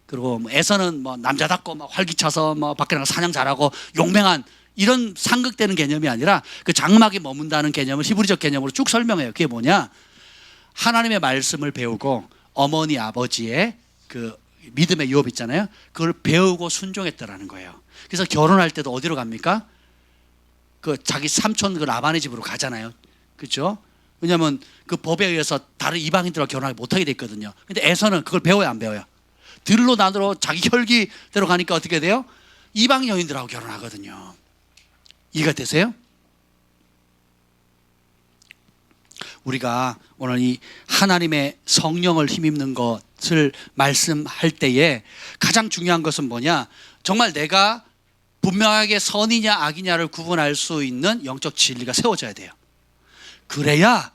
그리고 에서는 뭐 남자답고 뭐 활기차서 뭐 밖에 나가 사냥 잘하고 용맹한 이런 상극되는 개념이 아니라 그 장막에 머문다는 개념을 히브리적 개념으로 쭉 설명해요. 그게 뭐냐? 하나님의 말씀을 배우고 어머니 아버지의 그 믿음의 유업 있잖아요. 그걸 배우고 순종했다라는 거예요. 그래서 결혼할 때도 어디로 갑니까? 그 자기 삼촌 그 라반의 집으로 가잖아요. 그렇죠? 왜냐하면 그 법에 의해서 다른 이방인들과 결혼하지 못하게 돼 있거든요. 근데 에서는 그걸 배워야 안 배워요? 들로 나누러 자기 혈기대로 가니까 어떻게 돼요? 이방 여인들하고 결혼하거든요. 이해가 되세요? 우리가 오늘 이 하나님의 성령을 힘입는 것을 말씀할 때에 가장 중요한 것은 뭐냐? 정말 내가 분명하게 선이냐 악이냐를 구분할 수 있는 영적 진리가 세워져야 돼요. 그래야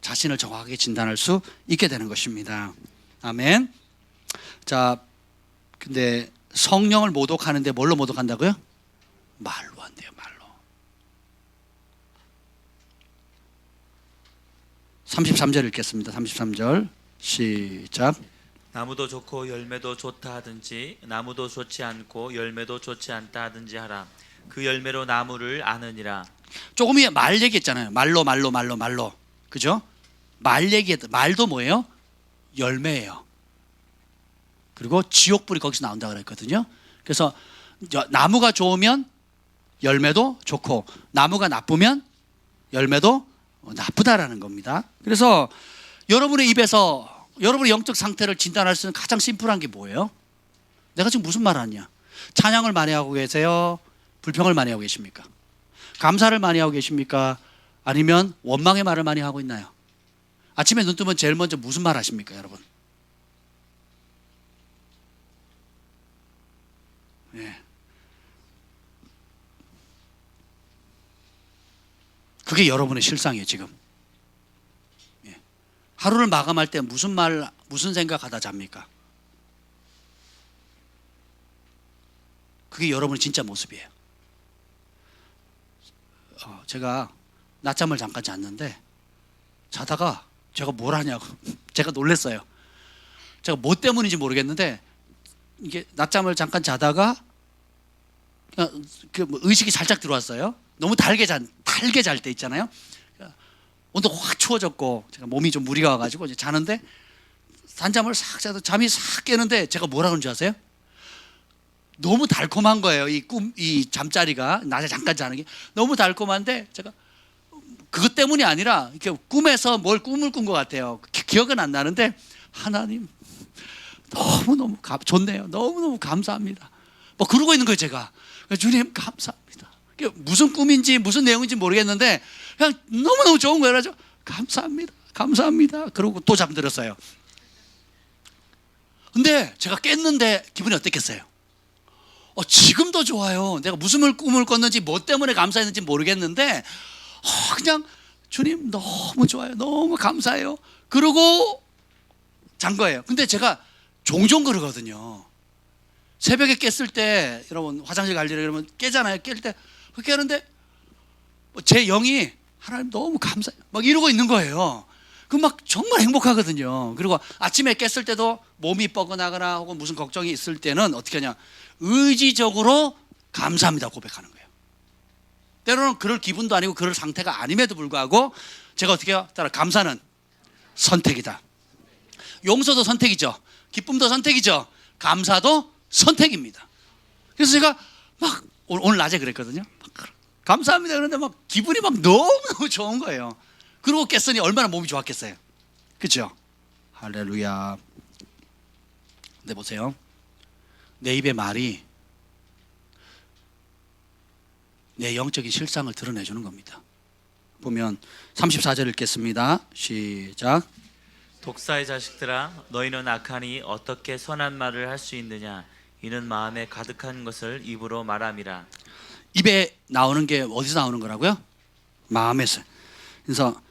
자신을 정확하게 진단할 수 있게 되는 것입니다. 아멘. 자, 근데 성령을 모독하는데 뭘로 모독한다고요? 말로 한대요, 말로. 33절 읽겠습니다. 33절 시작. 나무도 좋고 열매도 좋다 하든지 나무도 좋지 않고 열매도 좋지 않다 하든지 하라. 그 열매로 나무를 아느니라. 조금 위에 말 얘기했잖아요. 말로. 그죠? 말 얘기했다. 말도 뭐예요? 열매예요. 그리고 지옥불이 거기서 나온다 그랬거든요. 그래서 나무가 좋으면 열매도 좋고 나무가 나쁘면 열매도 나쁘다라는 겁니다. 그래서 여러분의 입에서 여러분의 영적 상태를 진단할 수 있는 가장 심플한 게 뭐예요? 내가 지금 무슨 말을 하냐? 찬양을 많이 하고 계세요? 불평을 많이 하고 계십니까? 감사를 많이 하고 계십니까? 아니면 원망의 말을 많이 하고 있나요? 아침에 눈 뜨면 제일 먼저 무슨 말 하십니까, 여러분? 예. 그게 여러분의 실상이에요, 지금. 예. 하루를 마감할 때 무슨 말, 무슨 생각하다 잡니까? 그게 여러분의 진짜 모습이에요. 제가 낮잠을 잠깐 잤는데 자다가 제가 뭘 하냐고 제가 놀랐어요. 제가 뭐 때문인지 모르겠는데 이게 낮잠을 잠깐 자다가 그 의식이 살짝 들어왔어요. 너무 달게 잘 때 있잖아요. 온도가 확 추워졌고 제가 몸이 좀 무리가 와가지고 이제 자는데 단잠을 싹 자도 잠이 싹 깨는데 제가 뭐라 그런지 아세요? 너무 달콤한 거예요. 이 잠자리가 낮에 잠깐 자는 게 너무 달콤한데 제가 그것 때문이 아니라 이렇게 꿈에서 뭘 꿈을 꾼 것 같아요. 기억은 안 나는데 하나님 너무너무 좋네요. 너무너무 감사합니다. 뭐 그러고 있는 거예요, 제가. 주님 감사합니다. 무슨 꿈인지 무슨 내용인지 모르겠는데 그냥 너무너무 좋은 거예요. 그래서 감사합니다. 감사합니다. 그러고 또 잠들었어요. 근데 제가 깼는데 기분이 어땠겠어요? 지금도 좋아요. 내가 무슨 꿈을 꿨는지 뭐 때문에 감사했는지 모르겠는데 그냥 주님 너무 좋아요. 너무 감사해요. 그러고 잔 거예요. 근데 제가 종종 그러거든요. 새벽에 깼을 때 여러분 화장실 갈 일에 그러면 깨잖아요. 깰 때 깨는데 제 영이 하나님 너무 감사해요. 막 이러고 있는 거예요. 그럼 막 정말 행복하거든요. 그리고 아침에 깼을 때도 몸이 뻐근하거나 혹은 무슨 걱정이 있을 때는 어떻게 하냐? 의지적으로 감사합니다 고백하는 거예요. 때로는 그럴 기분도 아니고 그럴 상태가 아님에도 불구하고 제가 어떻게 해요? 따라 감사는 선택이다. 용서도 선택이죠. 기쁨도 선택이죠. 감사도 선택입니다. 그래서 제가 막 오늘 낮에 그랬거든요. 감사합니다. 그런데 막 기분이 막 너무너무 좋은 거예요. 그러고 깼으니 얼마나 몸이 좋았겠어요. 그렇죠? 할렐루야. 근데 보세요. 내 입의 말이 내 영적인 실상을 드러내주는 겁니다. 보면 34절 읽겠습니다. 시작. 독사의 자식들아 너희는 악하니 어떻게 선한 말을 할 수 있느냐 이는 마음에 가득한 것을 입으로 말함이라. 입에 나오는 게 어디서 나오는 거라고요? 마음에서. 그래서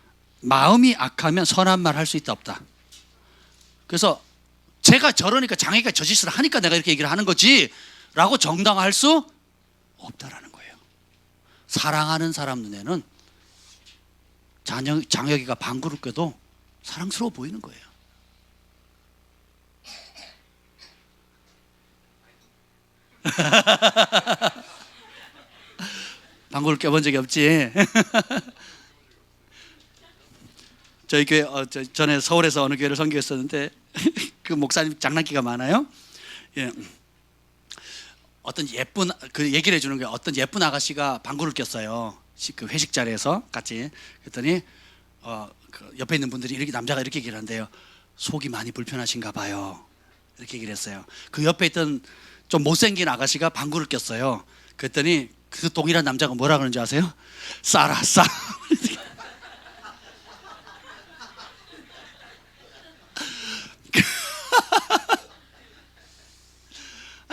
마음이 악하면 선한 말 할 수 있다 없다. 그래서 제가 저러니까 장애가 저 짓을 하니까 내가 이렇게 얘기를 하는 거지 라고 정당화할 수 없다라는 거예요. 사랑하는 사람 눈에는 장혁이가 방구를 껴도 사랑스러워 보이는 거예요. 방구를 껴본 적이 없지. 저희 교회 전에 서울에서 어느 교회를 선교했었는데 그 목사님 장난기가 많아요. 예. 어떤 예쁜 그 얘기를 해주는 거예요. 어떤 예쁜 아가씨가 방구를 꼈어요. 그 회식 자리에서 같이. 그랬더니 그 옆에 있는 분들이 이렇게 남자가 이렇게 얘기를 한대요. 속이 많이 불편하신가 봐요. 이렇게 얘기를 했어요. 그 옆에 있던 좀 못생긴 아가씨가 방구를 꼈어요. 그랬더니 그 동일한 남자가 뭐라 그러는지 아세요? 싸라 싸.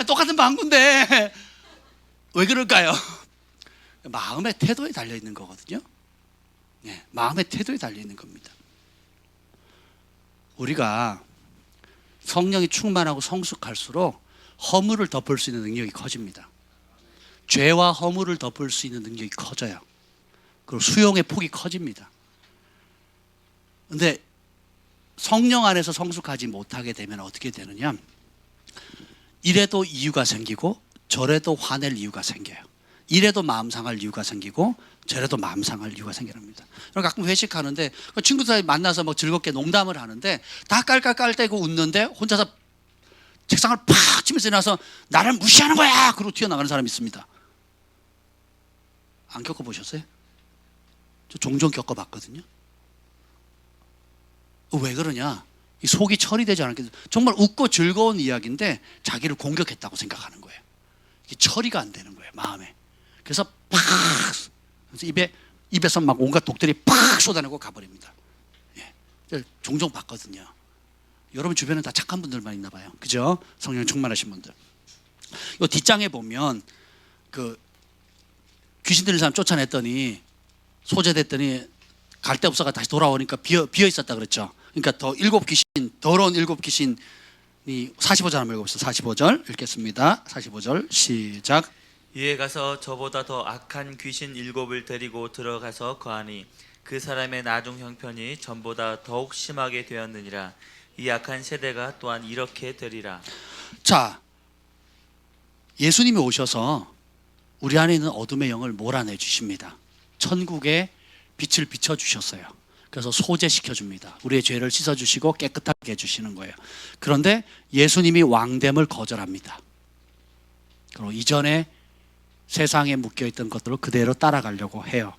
똑같은 방구인데 왜 그럴까요? 마음의 태도에 달려 있는 거거든요. 네, 마음의 태도에 달려 있는 겁니다. 우리가 성령이 충만하고 성숙할수록 허물을 덮을 수 있는 능력이 커집니다. 죄와 허물을 덮을 수 있는 능력이 커져요. 그리고 수용의 폭이 커집니다. 그런데 성령 안에서 성숙하지 못하게 되면 어떻게 되느냐? 이래도 이유가 생기고 저래도 화낼 이유가 생겨요. 이래도 마음 상할 이유가 생기고 저래도 마음 상할 이유가 생깁니다. 가끔 회식하는데 친구들 만나서 막 즐겁게 농담을 하는데 다 깔깔깔대고 웃는데 혼자서 책상을 팍 치면서 일어나서 나를 무시하는 거야! 그러고 튀어나가는 사람이 있습니다. 안 겪어보셨어요? 저 종종 겪어봤거든요. 왜 그러냐? 이 속이 처리되지 않았기 때문에 정말 웃고 즐거운 이야기인데 자기를 공격했다고 생각하는 거예요. 이게 처리가 안 되는 거예요, 마음에. 그래서 팍! 그래서 입에서 막 온갖 독들이 팍 쏟아내고 가버립니다. 예. 종종 봤거든요. 여러분 주변에 다 착한 분들만 있나 봐요. 그죠? 성령 충만하신 분들. 이 뒷장에 보면 그 귀신 들린 사람 쫓아냈더니 소재됐더니 갈 데 없어가 다시 돌아오니까 비어 있었다 그랬죠. 그러니까 더러운 일곱 귀신이 45절 한번 읽어봅시다. 45절 읽겠습니다. 45절 시작. 이에 가서 저보다 더 악한 귀신 7을 데리고 들어가서 거하니 그 사람의 나중 형편이 전보다 더욱 심하게 되었느니라. 이 악한 세대가 또한 이렇게 되리라. 자, 예수님이 오셔서 우리 안에 있는 어둠의 영을 몰아내 주십니다. 천국의 빛을 비춰주셨어요. 그래서 소재시켜 줍니다. 우리의 죄를 씻어주시고 깨끗하게 해주시는 거예요. 그런데 예수님이 왕됨을 거절합니다. 그리고 이전에 세상에 묶여있던 것들을 그대로 따라가려고 해요.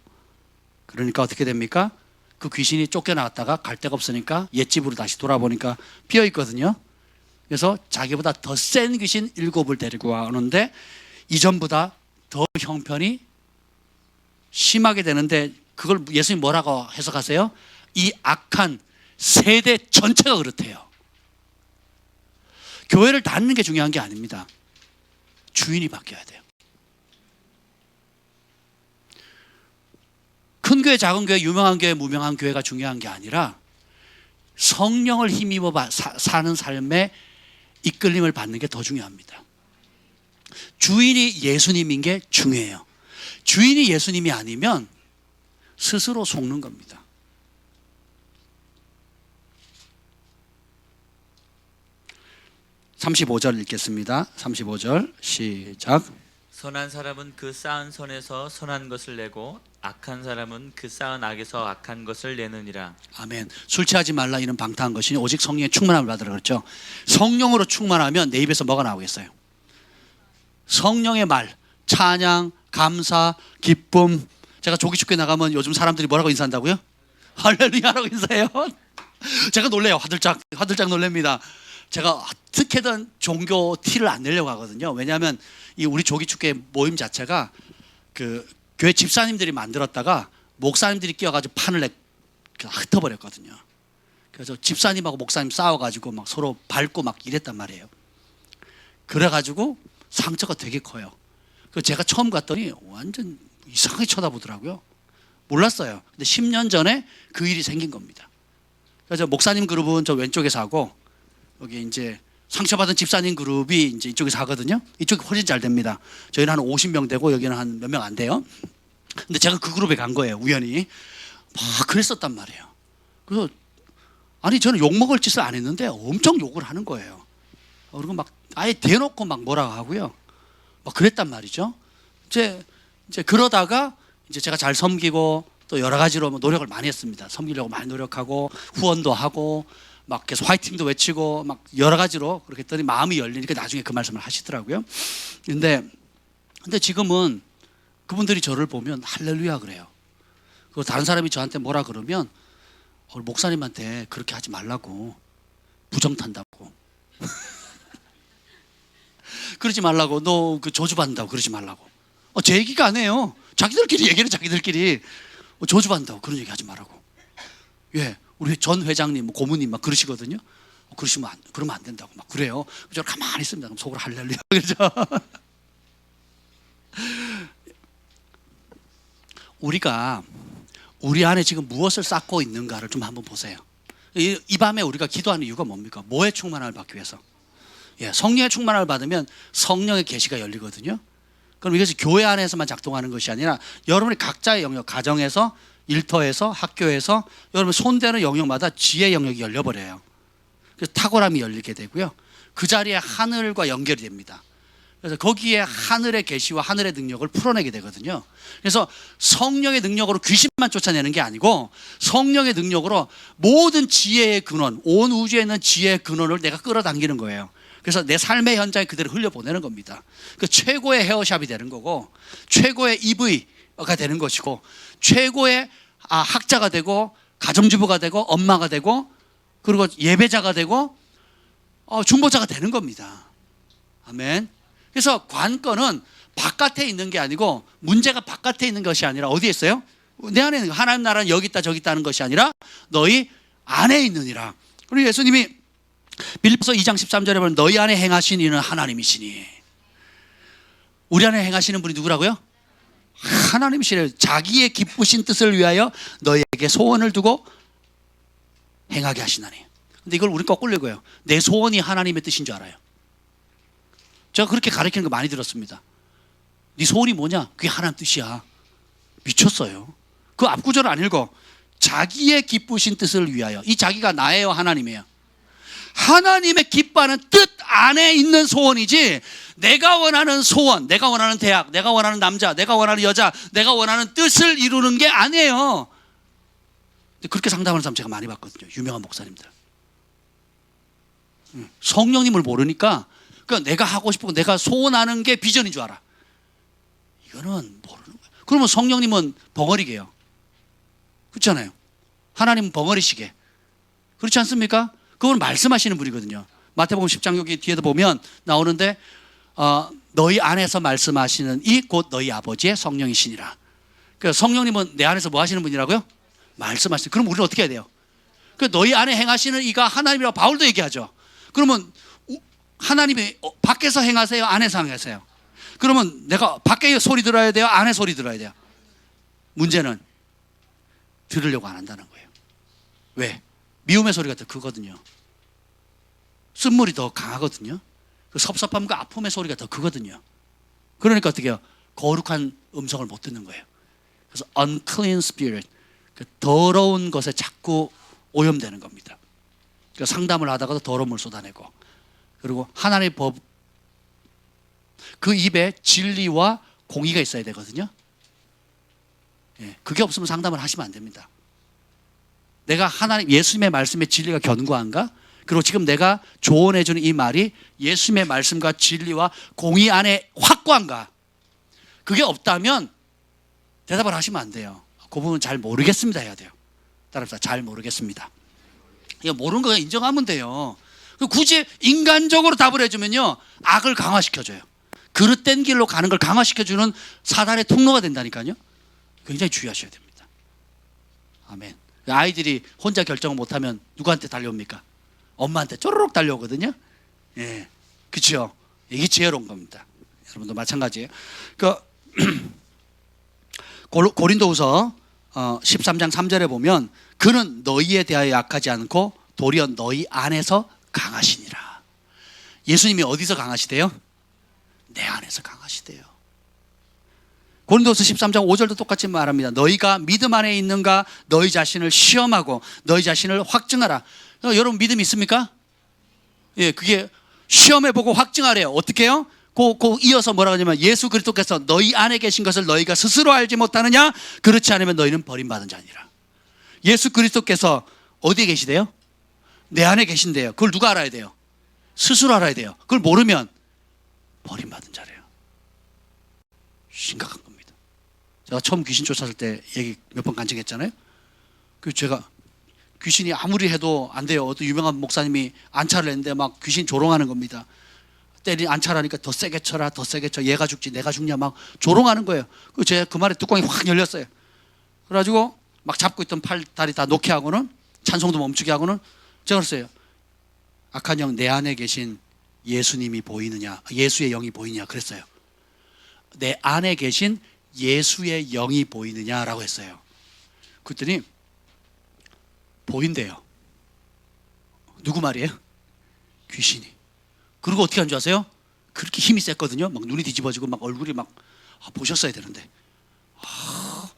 그러니까 어떻게 됩니까? 그 귀신이 쫓겨나갔다가 갈 데가 없으니까 옛집으로 다시 돌아보니까 비어있거든요. 그래서 자기보다 더 센 귀신 7을 데리고 오는데 이전보다 더 형편이 심하게 되는데 그걸 예수님 뭐라고 해석하세요? 이 악한 세대 전체가 그렇대요. 교회를 닫는 게 중요한 게 아닙니다. 주인이 바뀌어야 돼요. 큰 교회, 작은 교회, 유명한 교회, 무명한 교회가 중요한 게 아니라 성령을 힘입어 사는 삶의 이끌림을 받는 게 더 중요합니다. 주인이 예수님인 게 중요해요. 주인이 예수님이 아니면 스스로 속는 겁니다. (35절) 읽겠습니다. 35절 시작. 선한 사람은 그 쌓은 선에서 선한 것을 내고 악한 사람은 그 쌓은 악에서 악한 것을 내느니라. 아멘. 술 취하지 말라 이는 방탕한 것이니 오직 성령의 충만함을 받으라 그랬죠. 성령으로 충만하면 내 입에서 뭐가 나오겠어요? 성령의 말, 찬양, 감사, 기쁨. 제가 조기축구에 나가면 요즘 사람들이 뭐라고 인사한다고요? 할렐루야라고 인사해요. 제가 놀래요. 화들짝 놀랍니다. 제가 어떻게든 종교 티를 안 내려고 하거든요. 왜냐하면 이 우리 조기축구의 모임 자체가 그 교회 집사님들이 만들었다가 목사님들이 끼어가지고 판을 흩어버렸거든요. 그래서 집사님하고 목사님 싸워가지고 막 서로 밟고 막 이랬단 말이에요. 그래가지고 상처가 되게 커요. 그래서 제가 처음 갔더니 완전 이상하게 쳐다보더라고요. 몰랐어요. 근데 10년 전에 그 일이 생긴 겁니다. 그래서 목사님 그룹은 저 왼쪽에서 하고, 여기 이제 상처받은 집사님 그룹이 이제 이쪽에서 하거든요. 이쪽이 훨씬 잘 됩니다. 저희는 한 50명 되고 여기는 한 몇 명 안 돼요. 근데 제가 그 그룹에 간 거예요, 우연히. 막 그랬었단 말이에요. 그래서 아니 저는 욕먹을 짓을 안 했는데 엄청 욕을 하는 거예요. 그리고 막 아예 대놓고 막 뭐라고 하고요. 막 그랬단 말이죠. 이제 그러다가 이제 제가 잘 섬기고 또 여러 가지로 노력을 많이 했습니다. 섬기려고 많이 노력하고 후원도 하고 막 계속 화이팅도 외치고 막 여러 가지로 그렇게 했더니 마음이 열리니까 나중에 그 말씀을 하시더라고요. 근데 지금은 그분들이 저를 보면 할렐루야 그래요. 그리고 다른 사람이 저한테 뭐라 그러면 목사님한테 그렇게 하지 말라고, 부정탄다고 그러지 말라고, 너 그 저주받는다고 그러지 말라고. 제 얘기가 아니에요. 자기들끼리 얘기를 자기들끼리 저주받는다고 그런 얘기 하지 말라고. 예, 우리 전 회장님, 고모님 막 그러시거든요. 그러면 안 된다고 막 그래요. 저 가만히 있습니다. 그럼 속으로 할렐루야 그러죠. 우리가 우리 안에 지금 무엇을 쌓고 있는가를 좀 한번 보세요. 이 밤에 우리가 기도하는 이유가 뭡니까? 뭐에 충만함을 받기 위해서? 예, 성령의 충만함을 받으면 성령의 계시가 열리거든요. 그럼 이것이 교회 안에서만 작동하는 것이 아니라 여러분이 각자의 영역, 가정에서, 일터에서, 학교에서 여러분 손대는 영역마다 지혜 영역이 열려버려요. 그래서 탁월함이 열리게 되고요. 그 자리에 하늘과 연결이 됩니다. 그래서 거기에 하늘의 계시와 하늘의 능력을 풀어내게 되거든요. 그래서 성령의 능력으로 귀신만 쫓아내는 게 아니고 성령의 능력으로 모든 지혜의 근원, 온 우주에 있는 지혜의 근원을 내가 끌어당기는 거예요. 그래서 내 삶의 현장에 그대로 흘려보내는 겁니다. 그 최고의 헤어샵이 되는 거고, 최고의 EV가 되는 것이고, 최고의 학자가 되고, 가정주부가 되고, 엄마가 되고, 그리고 예배자가 되고, 중보자가 되는 겁니다. 아멘. 그래서 관건은 바깥에 있는 게 아니고, 문제가 바깥에 있는 것이 아니라 어디에 있어요? 내 안에 있는 거. 하나님 나라는 여기 있다 저기 있다는 것이 아니라 너희 안에 있느니라. 그리고 예수님이 빌립보서 2장 13절에 보면 너희 안에 행하신 이는 하나님이시니. 우리 안에 행하시는 분이 누구라고요? 하나님이시래요. 자기의 기쁘신 뜻을 위하여 너희에게 소원을 두고 행하게 하시나니. 근데 이걸 우리 거꾸로 읽어요. 내 소원이 하나님의 뜻인 줄 알아요. 제가 그렇게 가르치는 거 많이 들었습니다. 네 소원이 뭐냐? 그게 하나님 뜻이야. 미쳤어요. 그 앞구절을 안 읽어. 자기의 기쁘신 뜻을 위하여. 이 자기가 나예요, 하나님이에요? 하나님의 기뻐하는 뜻 안에 있는 소원이지, 내가 원하는 소원, 내가 원하는 대학, 내가 원하는 남자, 내가 원하는 여자, 내가 원하는 뜻을 이루는 게 아니에요. 그렇게 상담하는 사람 제가 많이 봤거든요. 유명한 목사님들. 성령님을 모르니까 그러니까 내가 하고 싶고 내가 소원하는 게 비전인 줄 알아. 이거는 모르는 거예요. 그러면 성령님은 벙어리게요. 그렇잖아요. 하나님은 벙어리시게. 그렇지 않습니까? 그건 말씀하시는 분이거든요. 마태복음 10장 여기 뒤에도 보면 나오는데 너희 안에서 말씀하시는 이 곧 너희 아버지의 성령이시니라. 그러니까 성령님은 내 안에서 뭐 하시는 분이라고요? 말씀하시는. 그럼 우리는 어떻게 해야 돼요? 그러니까 너희 안에 행하시는 이가 하나님이라고 바울도 얘기하죠. 그러면 하나님이 밖에서 행하세요? 안에서 행하세요? 그러면 내가 밖에 소리 들어야 돼요? 안에 소리 들어야 돼요? 문제는 들으려고 안 한다는 거예요. 왜? 미움의 소리가 더 크거든요. 쓴물이 더 강하거든요. 그 섭섭함과 아픔의 소리가 더 크거든요. 그러니까 어떻게 해요? 거룩한 음성을 못 듣는 거예요. 그래서 unclean spirit, 그 더러운 것에 자꾸 오염되는 겁니다. 그러니까 상담을 하다가도 더러운 물 쏟아내고, 그리고 하나님의 법, 그 입에 진리와 공의가 있어야 되거든요. 예, 그게 없으면 상담을 하시면 안 됩니다. 내가 하나님 예수님의 말씀에 진리가 견고한가? 그리고 지금 내가 조언해 주는 이 말이 예수님의 말씀과 진리와 공의 안에 확고한가? 그게 없다면 대답을 하시면 안 돼요. 그 부분 잘 모르겠습니다 해야 돼요. 따라서 잘 모르겠습니다. 이거 모르는 거 인정하면 돼요. 굳이 인간적으로 답을 해주면요, 악을 강화시켜줘요. 그릇된 길로 가는 걸 강화시켜주는 사단의 통로가 된다니까요. 굉장히 주의하셔야 됩니다. 아멘. 아이들이 혼자 결정을 못하면 누구한테 달려옵니까? 엄마한테 쪼르륵 달려오거든요. 예, 그렇죠. 이게 지혜로운 겁니다. 여러분도 마찬가지예요. 그 고린도후서 13장 3절에 보면 그는 너희에 대하여 약하지 않고 도리어 너희 안에서 강하시니라. 예수님이 어디서 강하시대요? 내 안에서 강하시대요. 고린도서 13장 5절도 똑같이 말합니다. 너희가 믿음 안에 있는가 너희 자신을 시험하고 너희 자신을 확증하라. 여러분 믿음 있습니까? 예, 그게 시험해보고 확증하래요. 어떻게 해요? 이어서 뭐라고 하냐면 예수 그리스도께서 너희 안에 계신 것을 너희가 스스로 알지 못하느냐? 그렇지 않으면 너희는 버림받은 자니라. 예수 그리스도께서 어디에 계시대요? 내 안에 계신대요. 그걸 누가 알아야 돼요? 스스로 알아야 돼요. 그걸 모르면 버림받은 자래요. 심각한 겁니다. 제가 처음 귀신 쫓았을 때 얘기 몇 번 간증했잖아요. 그 제가 귀신이 아무리 해도 안 돼요. 어떤 유명한 목사님이 안차를 했는데 막 귀신 조롱하는 겁니다. 안차라니까 더 세게 쳐라, 더 세게 쳐. 얘가 죽지, 내가 죽냐 막 조롱하는 거예요. 제가 그 말에 뚜껑이 확 열렸어요. 그래가지고 막 잡고 있던 팔, 다리 다 놓게 하고는 찬송도 멈추게 하고는 제가 그랬어요. 악한 영, 내 안에 계신 예수님이 보이느냐, 예수의 영이 보이느냐 그랬어요. 내 안에 계신 예수의 영이 보이느냐라고 했어요. 그랬더니 보인대요. 누구 말이에요? 귀신이. 그리고 어떻게 한 줄 아세요? 그렇게 힘이 셌거든요. 막 눈이 뒤집어지고 막 얼굴이 막 보셨어야 되는데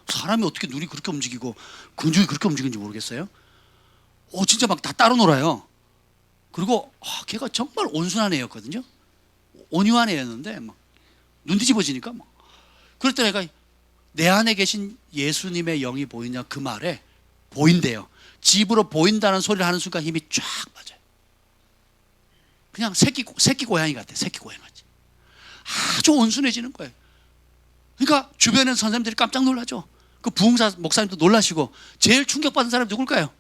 사람이 어떻게 눈이 그렇게 움직이고 근육이 그렇게 움직이는지 모르겠어요. 진짜 막 다 따로 놀아요. 그리고 걔가 정말 온순한 애였거든요. 온유한 애였는데 막 눈 뒤집어지니까 막 그럴 때 내가 내 안에 계신 예수님의 영이 보이냐 그 말에 보인대요. 집으로 보인다는 소리를 하는 순간 힘이 쫙 빠져요. 그냥 새끼 고양이 같아. 새끼 고양이 같이. 아주 온순해지는 거예요. 그러니까 주변에 선생님들이 깜짝 놀라죠. 그 부흥사 목사님도 놀라시고 제일 충격받은 사람이 누굴까요?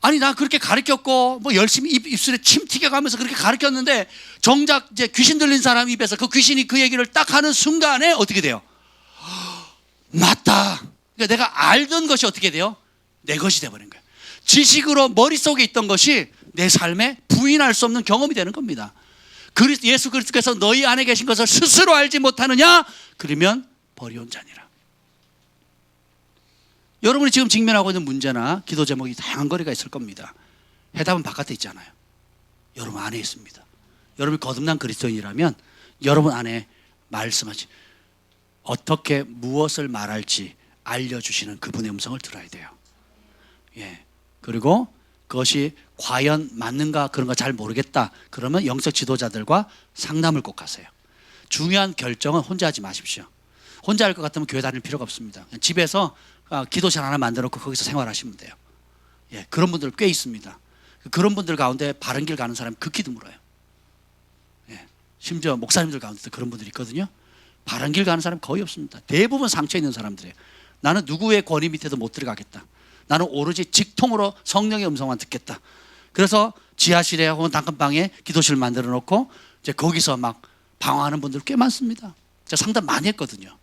아니 나 그렇게 가르쳤고 뭐 열심히 입술에 침 튀겨가면서 그렇게 가르쳤는데 정작 이제 귀신 들린 사람 입에서 그 귀신이 그 얘기를 딱 하는 순간에 어떻게 돼요? 맞다. 그러니까 내가 알던 것이 어떻게 돼요? 내 것이 돼버린 거예요. 지식으로 머릿속에 있던 것이 내 삶에 부인할 수 없는 경험이 되는 겁니다. 예수 그리스도께서 너희 안에 계신 것을 스스로 알지 못하느냐? 그러면 버리온 자니라. 여러분이 지금 직면하고 있는 문제나 기도 제목이 다양한 거리가 있을 겁니다. 해답은 바깥에 있잖아요. 여러분 안에 있습니다. 여러분이 거듭난 그리스도인이라면 여러분 안에 말씀하시 어떻게 무엇을 말할지 알려주시는 그분의 음성을 들어야 돼요. 예. 그리고 그것이 과연 맞는가 그런 거 잘 모르겠다 그러면 영적 지도자들과 상담을 꼭 하세요. 중요한 결정은 혼자 하지 마십시오. 혼자 할 것 같으면 교회 다닐 필요가 없습니다. 집에서 기도실 하나 만들어 놓고 거기서 생활하시면 돼요. 예, 그런 분들 꽤 있습니다. 그런 분들 가운데 바른 길 가는 사람이 극히 드물어요. 예, 심지어 목사님들 가운데도 그런 분들이 있거든요. 바른 길 가는 사람 거의 없습니다. 대부분 상처 있는 사람들이에요. 나는 누구의 권위 밑에도 못 들어가겠다. 나는 오로지 직통으로 성령의 음성만 듣겠다. 그래서 지하실에 혹은 단칸방에 기도실 만들어 놓고 이제 거기서 막 방황하는 분들 꽤 많습니다. 제가 상담 많이 했거든요.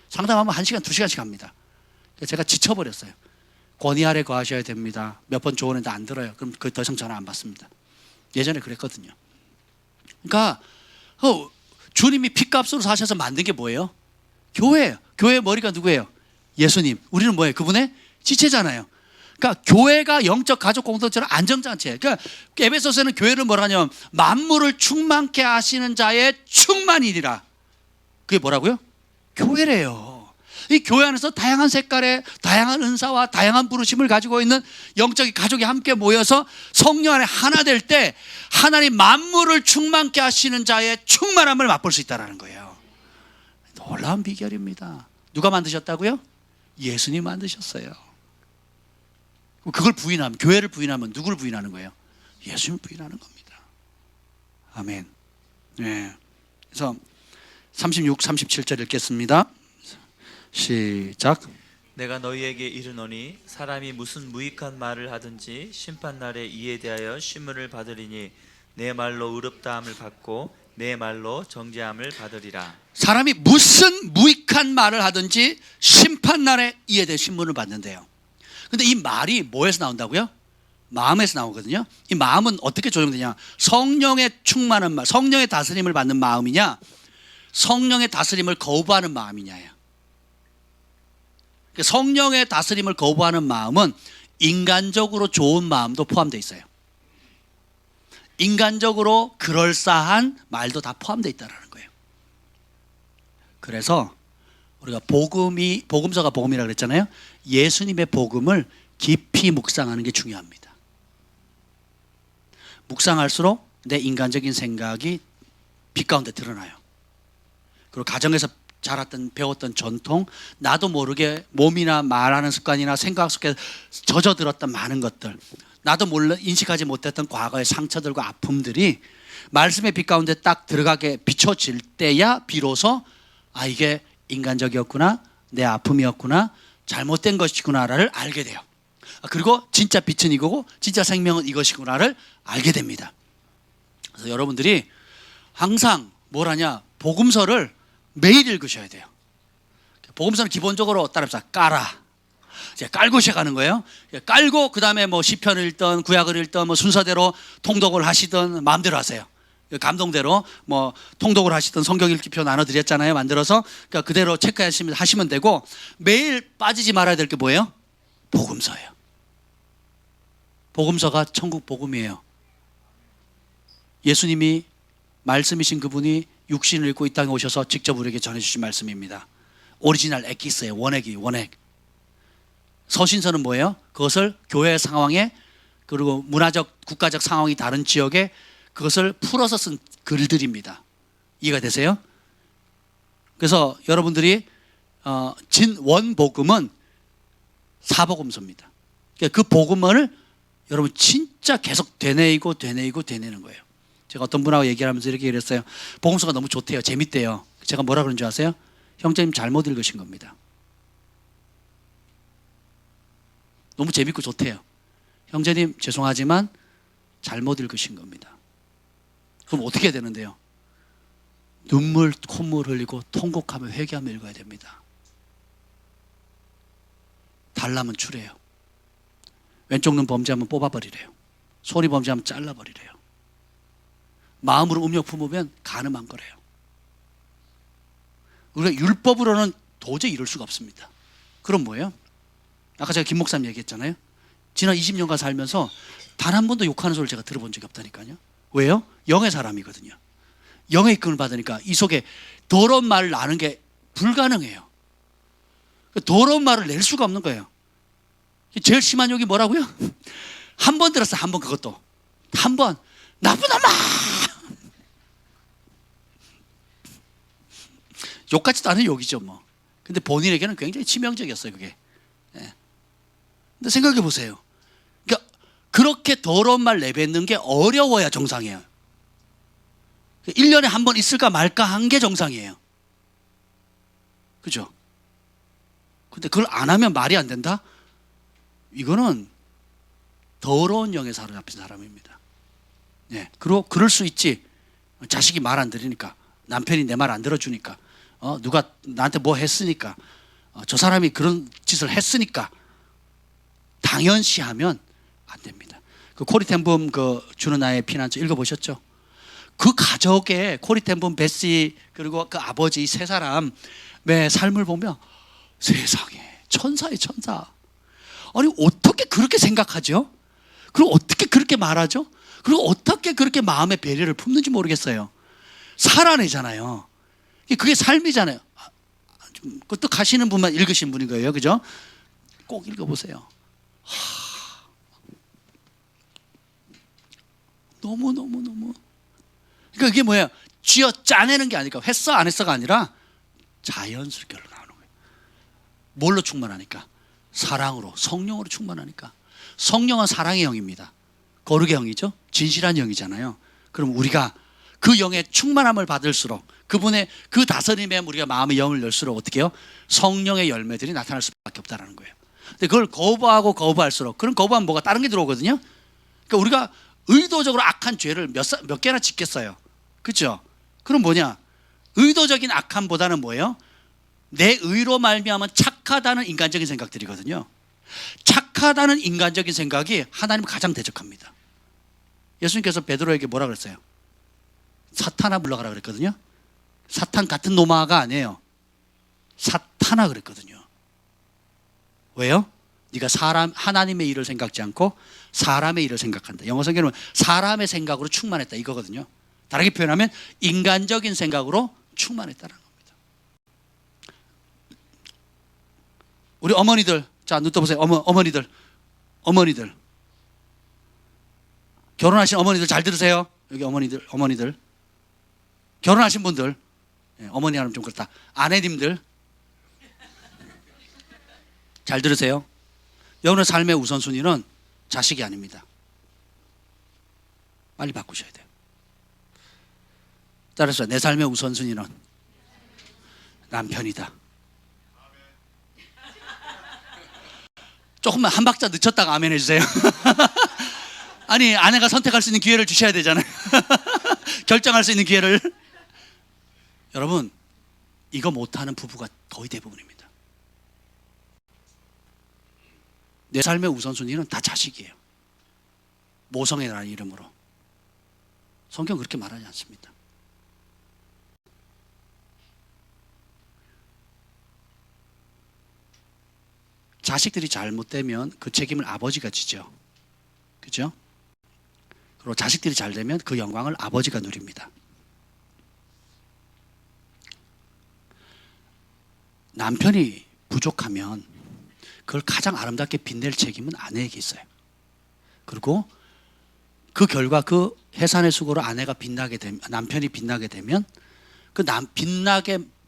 상담하면 1시간, 2시간씩 합니다. 제가 지쳐버렸어요. 권위 아래 거하셔야 됩니다. 몇 번 조언했는데 안 들어요. 그럼 그 더 이상 전화 안 받습니다. 예전에 그랬거든요. 그러니까 주님이 피값으로 사셔서 만든 게 뭐예요? 교회예요. 교회의 머리가 누구예요? 예수님. 우리는 뭐예요? 그분의 지체잖아요. 그러니까 교회가 영적 가족 공동체는 안정장치예요. 그러니까 에베소서는 교회를 뭐라 하냐면 만물을 충만케 하시는 자의 충만이니라. 그게 뭐라고요? 교회래요. 이 교회 안에서 다양한 색깔의 다양한 은사와 다양한 부르심을 가지고 있는 영적 가족이 함께 모여서 성령 안에 하나 될 때 하나님 만물을 충만케 하시는 자의 충만함을 맛볼 수 있다는 거예요. 놀라운 비결입니다. 누가 만드셨다고요? 예수님 만드셨어요. 그걸 부인하면, 교회를 부인하면 누구를 부인하는 거예요? 예수님을 부인하는 겁니다. 아멘. 네. 그래서 36, 37절 읽겠습니다. 시작. 내가 너희에게 이르노니 사람이 무슨 무익한 말을 하든지 심판날에 이에 대하여 심문을 받으리니 내 말로 의롭다함을 받고 내 말로 정죄함을 받으리라. 사람이 무슨 무익한 말을 하든지 심판날에 이에 대해 신문을 받는데요. 근데 이 말이 뭐에서 나온다고요? 마음에서 나오거든요. 이 마음은 어떻게 조정되냐? 성령의 충만한 말, 성령의 다스림을 받는 마음이냐, 성령의 다스림을 거부하는 마음이냐예요. 성령의 다스림을 거부하는 마음은 인간적으로 좋은 마음도 포함되어 있어요. 인간적으로 그럴싸한 말도 다 포함되어 있다는 거예요. 그래서 우리가 복음서가 복음이라고 그랬잖아요. 예수님의 복음을 깊이 묵상하는 게 중요합니다. 묵상할수록 내 인간적인 생각이 빛 가운데 드러나요. 그리고 가정에서 자랐던 배웠던 전통, 나도 모르게 몸이나 말하는 습관이나 생각 속에 젖어들었던 많은 것들, 나도 몰라 인식하지 못했던 과거의 상처들과 아픔들이 말씀의 빛 가운데 딱 들어가게 비춰질 때야 비로소 이게 인간적이었구나, 내 아픔이었구나, 잘못된 것이구나를 알게 돼요. 그리고 진짜 빛은 이거고 진짜 생명은 이것이구나를 알게 됩니다. 그래서 여러분들이 항상 뭘 하냐, 복음서를 매일 읽으셔야 돼요. 복음서는 기본적으로 따라합시다. 깔아. 이제 깔고 시작하는 거예요. 깔고 그 다음에 뭐 시편을 읽던 구약을 읽던 뭐 순서대로 통독을 하시던 마음대로 하세요. 감동대로 뭐 통독을 하시던 성경 읽기표 나눠드렸잖아요. 만들어서 그러니까 그대로 체크하시면 되고, 매일 빠지지 말아야 될 게 뭐예요? 복음서예요. 복음서가 천국 복음이에요. 예수님이 말씀이신 그분이 육신을 입고 이 땅에 오셔서 직접 우리에게 전해주신 말씀입니다. 오리지널 엑기스예요. 원액. 서신서는 뭐예요? 그것을 교회 상황에, 그리고 문화적 국가적 상황이 다른 지역에 그것을 풀어서 쓴 글들입니다. 이해가 되세요? 그래서 여러분들이 진원복음은 사복음서입니다. 그 복음을 여러분 진짜 계속 되뇌이고 되뇌는 거예요. 제가 어떤 분하고 얘기하면서 이렇게 그랬어요. 복음서가 너무 좋대요. 재밌대요. 제가 뭐라 그런 줄 아세요? 형제님 잘못 읽으신 겁니다. 너무 재밌고 좋대요. 형제님 죄송하지만 잘못 읽으신 겁니다. 그럼 어떻게 해야 되는데요? 눈물 콧물 흘리고 통곡하며 회개하며 읽어야 됩니다. 달라면 추래요. 왼쪽 눈 범죄하면 뽑아버리래요. 소리 범죄하면 잘라버리래요. 마음으로 음욕 품으면 간음한 거래요. 우리가 율법으로는 도저히 이룰 수가 없습니다. 그럼 뭐예요? 아까 제가 김 목사님 얘기했잖아요. 지난 20년간 살면서 단 한 번도 욕하는 소리를 제가 들어본 적이 없다니까요. 왜요? 영의 사람이거든요. 영의 이끌을 받으니까 이 속에 더러운 말을 나는 게 불가능해요. 더러운 말을 낼 수가 없는 거예요. 제일 심한 욕이 뭐라고요? 한 번 들었어요. 한 번. 그것도 한 번. 나쁜 놈아! 욕 같지도 않은 욕이죠 뭐. 근데 본인에게는 굉장히 치명적이었어요 그게. 근데 생각해 보세요. 그러니까 그렇게 더러운 말 내뱉는 게 어려워야 정상이에요. 1년에 한 번 있을까 말까 한 게 정상이에요. 그죠? 근데 그걸 안 하면 말이 안 된다? 이거는 더러운 영에 사로잡힌 사람입니다. 그리고 그럴 수 있지. 자식이 말 안 들으니까, 남편이 내 말 안 들어주니까, 누가 나한테 뭐 했으니까, 저 사람이 그런 짓을 했으니까 당연시하면 안 됩니다. 그 코리텐붐 그 주는 나의 피난처 읽어보셨죠? 그 가족의 코리텐붐 베시 그리고 그 아버지 이 세 사람의 삶을 보면 세상에 천사의 천사. 아니 어떻게 그렇게 생각하죠? 그리고 어떻게 그렇게 말하죠? 그리고 어떻게 그렇게 마음의 배려를 품는지 모르겠어요. 살아내잖아요. 그게 삶이잖아요. 좀 끄떡하시는 분만 읽으신 분인 거예요. 그죠? 꼭 읽어보세요. 너무 그러니까 이게 뭐예요? 쥐어 짜내는 게 아니라 했어 안 했어가 아니라 자연스럽게 흘러나오는 거예요. 뭘로 충만하니까? 사랑으로, 성령으로 충만하니까. 성령은 사랑의 영입니다. 거룩의 영이죠. 진실한 영이잖아요. 그럼 우리가 그 영의 충만함을 받을수록, 그분의 그 다스림에 우리가 마음의 영을 열수록 어떻게 해요? 성령의 열매들이 나타날 수밖에 없다는 거예요. 근데 그걸 거부할수록, 그런 거부하면 뭐가 다른 게 들어오거든요. 그러니까 우리가 의도적으로 악한 죄를 몇 개나 짓겠어요. 그렇죠? 그럼 뭐냐? 의도적인 악함보다는 뭐예요? 내 의로 말미암아 착하다는 인간적인 생각들이거든요. 착하다는 인간적인 생각이 하나님 가장 대적합니다. 예수님께서 베드로에게 뭐라 그랬어요? 사탄아 물러가라 그랬거든요. 사탄 같은 놈아가 아니에요. 사탄아 그랬거든요. 왜요? 네가 하나님의 일을 생각지 않고 사람의 일을 생각한다. 영어 성경은 사람의 생각으로 충만했다 이거거든요. 다르게 표현하면 인간적인 생각으로 충만했다는 겁니다. 우리 어머니들, 자, 눈 떠보세요. 어머니들 결혼하신 어머니들 잘 들으세요. 여기 어머니들 결혼하신 분들, 어머니 하면 좀 그렇다. 아내님들 잘 들으세요. 여러분의 삶의 우선순위는 자식이 아닙니다. 빨리 바꾸셔야 돼요. 따라서 내 삶의 우선순위는 남편이다. 조금만 한 박자 늦췄다가 아멘 해주세요. 아니, 아내가 선택할 수 있는 기회를 주셔야 되잖아요. 결정할 수 있는 기회를. 여러분, 이거 못하는 부부가 거의 대부분입니다. 내 삶의 우선순위는 다 자식이에요. 모성애라는 이름으로. 성경 그렇게 말하지 않습니다. 자식들이 잘못되면 그 책임을 아버지가 지죠. 그죠? 그리고 자식들이 잘 되면 그 영광을 아버지가 누립니다. 남편이 부족하면 그걸 가장 아름답게 빛낼 책임은 아내에게 있어요. 그리고 그 결과 그 해산의 수고로 아내가 빛나게 되면, 남편이 빛나게 되면 그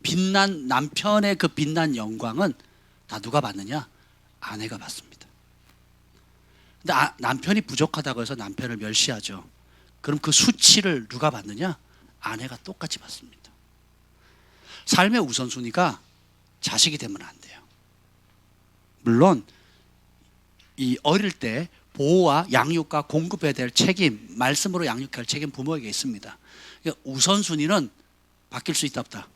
빛난 남편의 그 빛난 영광은 다 누가 받느냐? 아내가 받습니다. 근데 남편이 부족하다고 해서 남편을 멸시하죠. 그럼 그 수치를 누가 받느냐? 아내가 똑같이 받습니다. 삶의 우선순위가 자식이 되면 안 돼요. 물론 이 어릴 때 보호와 양육과 공급해야 될 책임, 말씀으로 양육할 책임 부모에게 있습니다. 그러니까 우선순위는 바뀔 수 있다 없다.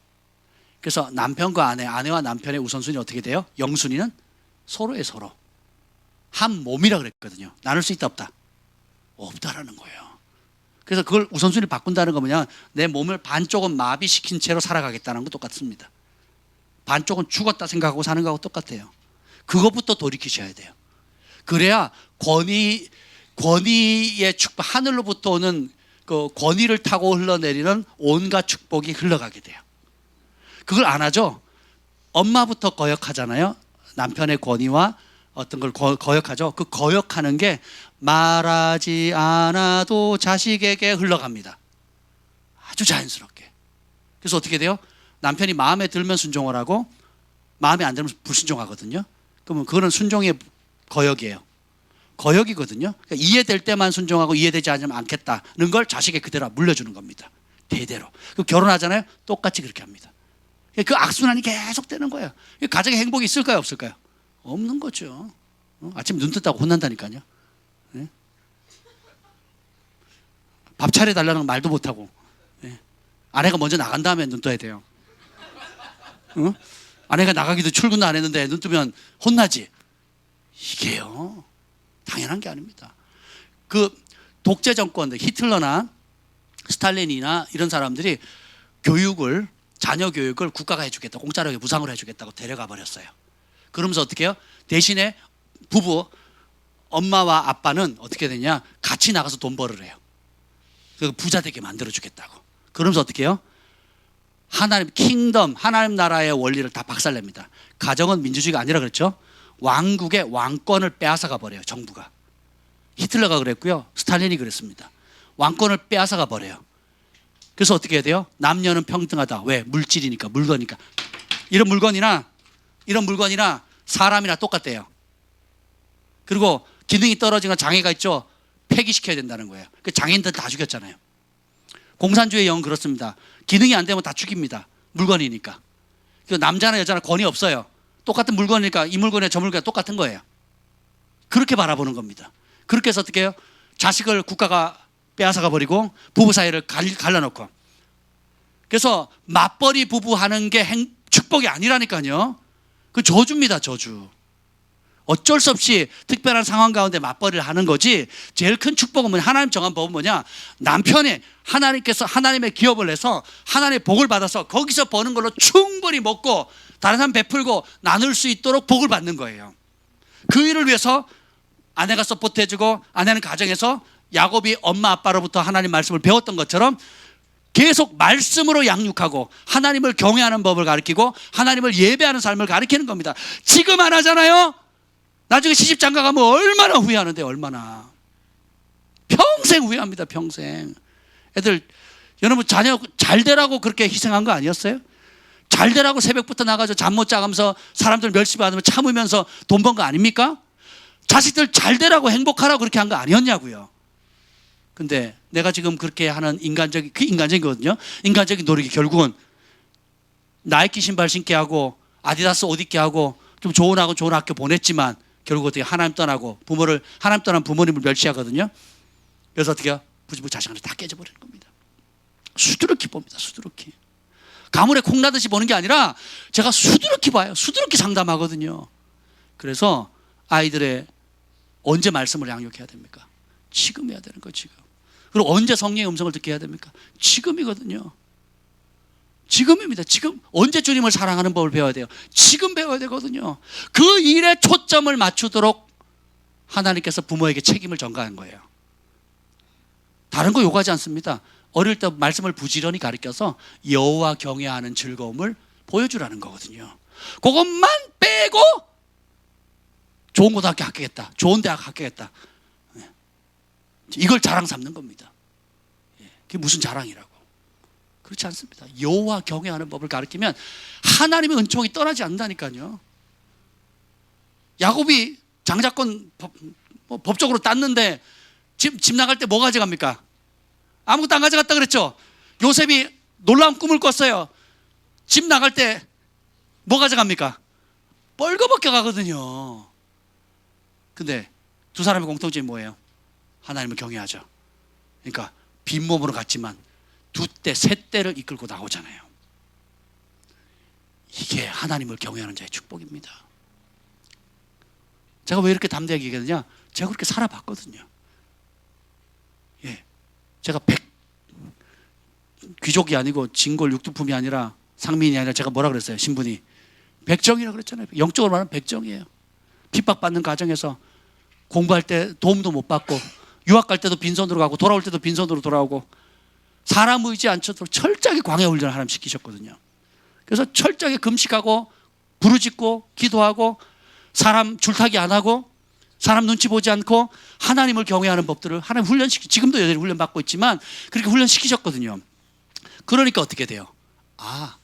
그래서 남편과 아내와 남편의 우선순위 어떻게 돼요? 영순위는 서로의 서로. 한 몸이라 그랬거든요. 나눌 수 있다 없다? 없다라는 거예요. 그래서 그걸 우선순위를 바꾼다는 거 뭐냐? 내 몸을 반쪽은 마비시킨 채로 살아가겠다는 거 똑같습니다. 반쪽은 죽었다 생각하고 사는 거하고 똑같아요. 그것부터 돌이키셔야 돼요. 그래야 권위의 축복, 하늘로부터 오는 그 권위를 타고 흘러내리는 온갖 축복이 흘러가게 돼요. 그걸 안 하죠. 엄마부터 거역하잖아요. 남편의 권위와 어떤 걸 거역하죠. 그 거역하는 게 말하지 않아도 자식에게 흘러갑니다. 아주 자연스럽게. 그래서 어떻게 돼요? 남편이 마음에 들면 순종을 하고 마음에 안 들면 불순종하거든요. 그러면 그거는 순종의 거역이에요. 거역이거든요. 그러니까 이해될 때만 순종하고 이해되지 않으면 않겠다는 걸 자식에 그대로 물려주는 겁니다. 대대로. 그럼 결혼하잖아요. 똑같이 그렇게 합니다. 그 악순환이 계속 되는 거예요. 가정에 행복이 있을까요? 없을까요? 없는 거죠. 아침에 눈 떴다고 혼난다니까요. 네? 밥 차려달라는 말도 못하고. 네? 아내가 먼저 나간 다음에 눈 떠야 돼요. 아내가 나가기도 출근도 안 했는데 눈 뜨면 혼나지. 이게요, 당연한 게 아닙니다. 그 독재 정권들, 히틀러나 스탈린이나 이런 사람들이 자녀 교육을 국가가 해주겠다, 공짜로 무상으로 해주겠다고 데려가 버렸어요. 그러면서 어떻게 해요? 대신에 엄마와 아빠는 어떻게 되냐? 같이 나가서 돈 벌으래요. 부자 되게 만들어주겠다고. 그러면서 어떻게 해요? 하나님 나라의 원리를 다 박살냅니다. 가정은 민주주의가 아니라 그랬죠. 왕국의 왕권을 빼앗아가 버려요. 정부가. 히틀러가 그랬고요. 스탈린이 그랬습니다. 왕권을 빼앗아가 버려요. 그래서 어떻게 해야 돼요? 남녀는 평등하다. 왜? 물질이니까, 물건이니까. 이런 물건이나 사람이나 똑같대요. 그리고 기능이 떨어진 장애가 있죠. 폐기시켜야 된다는 거예요. 그 장애인들 다 죽였잖아요. 공산주의 영 그렇습니다. 기능이 안 되면 다 죽입니다. 물건이니까. 남자나 여자나 권위 없어요. 똑같은 물건이니까 이 물건이나 저 물건이나 똑같은 거예요. 그렇게 바라보는 겁니다. 그렇게 해서 어떻게 해요? 자식을 국가가 빼앗아가 버리고 부부 사이를 갈라놓고 그래서 맞벌이 부부 하는 게 축복이 아니라니까요. 그 저주입니다, 저주. 어쩔 수 없이 특별한 상황 가운데 맞벌이를 하는 거지. 제일 큰 축복은 뭐냐? 하나님 정한 법은 뭐냐? 남편이 하나님께서 하나님의 기업을 해서 하나님의 복을 받아서 거기서 버는 걸로 충분히 먹고 다른 사람 베풀고 나눌 수 있도록 복을 받는 거예요. 그 일을 위해서 아내가 서포트해주고, 아내는 가정에서 야곱이 엄마 아빠로부터 하나님 말씀을 배웠던 것처럼 계속 말씀으로 양육하고 하나님을 경외하는 법을 가르치고 하나님을 예배하는 삶을 가르치는 겁니다. 지금 안 하잖아요. 나중에 시집 장가 가면 얼마나 후회하는데, 얼마나. 평생 후회합니다, 평생. 애들, 여러분 자녀 잘 되라고 그렇게 희생한 거 아니었어요? 잘 되라고 새벽부터 나가서 잠 못 자면서 사람들 멸시 받으면 참으면서 돈 번 거 아닙니까? 자식들 잘 되라고 행복하라고 그렇게 한 거 아니었냐고요. 근데 내가 지금 그렇게 하는 인간적이거든요. 인간적인 노력이 결국은 나이키 신발 신게 하고 아디다스 옷 입게 하고 좀 좋은 학교 보냈지만 결국 어떻게 하나님 떠나고 하나님 떠난 부모님을 멸시하거든요. 그래서 어떻게 해요? 부지부 자식한테 다 깨져버리는 겁니다. 수두룩히 봅니다. 수두룩히. 가물에 콩 나듯이 보는 게 아니라 제가 수두룩히 봐요. 수두룩히 상담하거든요. 그래서 아이들의 언제 말씀을 양육해야 됩니까? 지금 해야 되는 거예요, 지금. 그리고 언제 성령의 음성을 듣게 해야 됩니까? 지금이거든요. 지금입니다. 지금. 언제 주님을 사랑하는 법을 배워야 돼요? 지금 배워야 되거든요. 그 일에 초점을 맞추도록 하나님께서 부모에게 책임을 전가한 거예요. 다른 거 요구하지 않습니다. 어릴 때 말씀을 부지런히 가르쳐서 여호와 경외하는 즐거움을 보여주라는 거거든요. 그것만 빼고 좋은 고등학교 합격했다, 좋은 대학 합격했다, 이걸 자랑 삼는 겁니다. 그게 무슨 자랑이라고. 그렇지 않습니다. 여호와 경외하는 법을 가르치면 하나님의 은총이 떠나지 않는다니까요. 야곱이 장자권 법적으로 땄는데 집 나갈 때 뭐 가져갑니까? 아무것도 안 가져갔다 그랬죠. 요셉이 놀라운 꿈을 꿨어요. 집 나갈 때 뭐 가져갑니까? 뻘거벗겨 가거든요. 근데 두 사람의 공통점이 뭐예요? 하나님을 경외하죠. 그러니까 빈몸으로 갔지만 두 때, 세 때를 이끌고 나오잖아요. 이게 하나님을 경외하는 자의 축복입니다. 제가 왜 이렇게 담대하게 얘기하느냐? 제가 그렇게 살아봤거든요. 제가 귀족이 아니고 진골 육두품이 아니라 상민이 아니라 제가 뭐라 그랬어요? 신분이 백정이라고 그랬잖아요. 영적으로 말하면 백정이에요. 핍박받는 가정에서 공부할 때 도움도 못 받고 유학 갈 때도 빈손으로 가고 돌아올 때도 빈손으로 돌아오고 사람 의지 않도록 철저하게 광야 훈련을 하나님 시키셨거든요. 그래서 철저하게 금식하고 부르짖고 기도하고 사람 줄타기 안 하고 사람 눈치 보지 않고 하나님을 경외하는 법들을 하나님 지금도 여전히 훈련받고 있지만 그렇게 훈련시키셨거든요. 그러니까 어떻게 돼요? 아,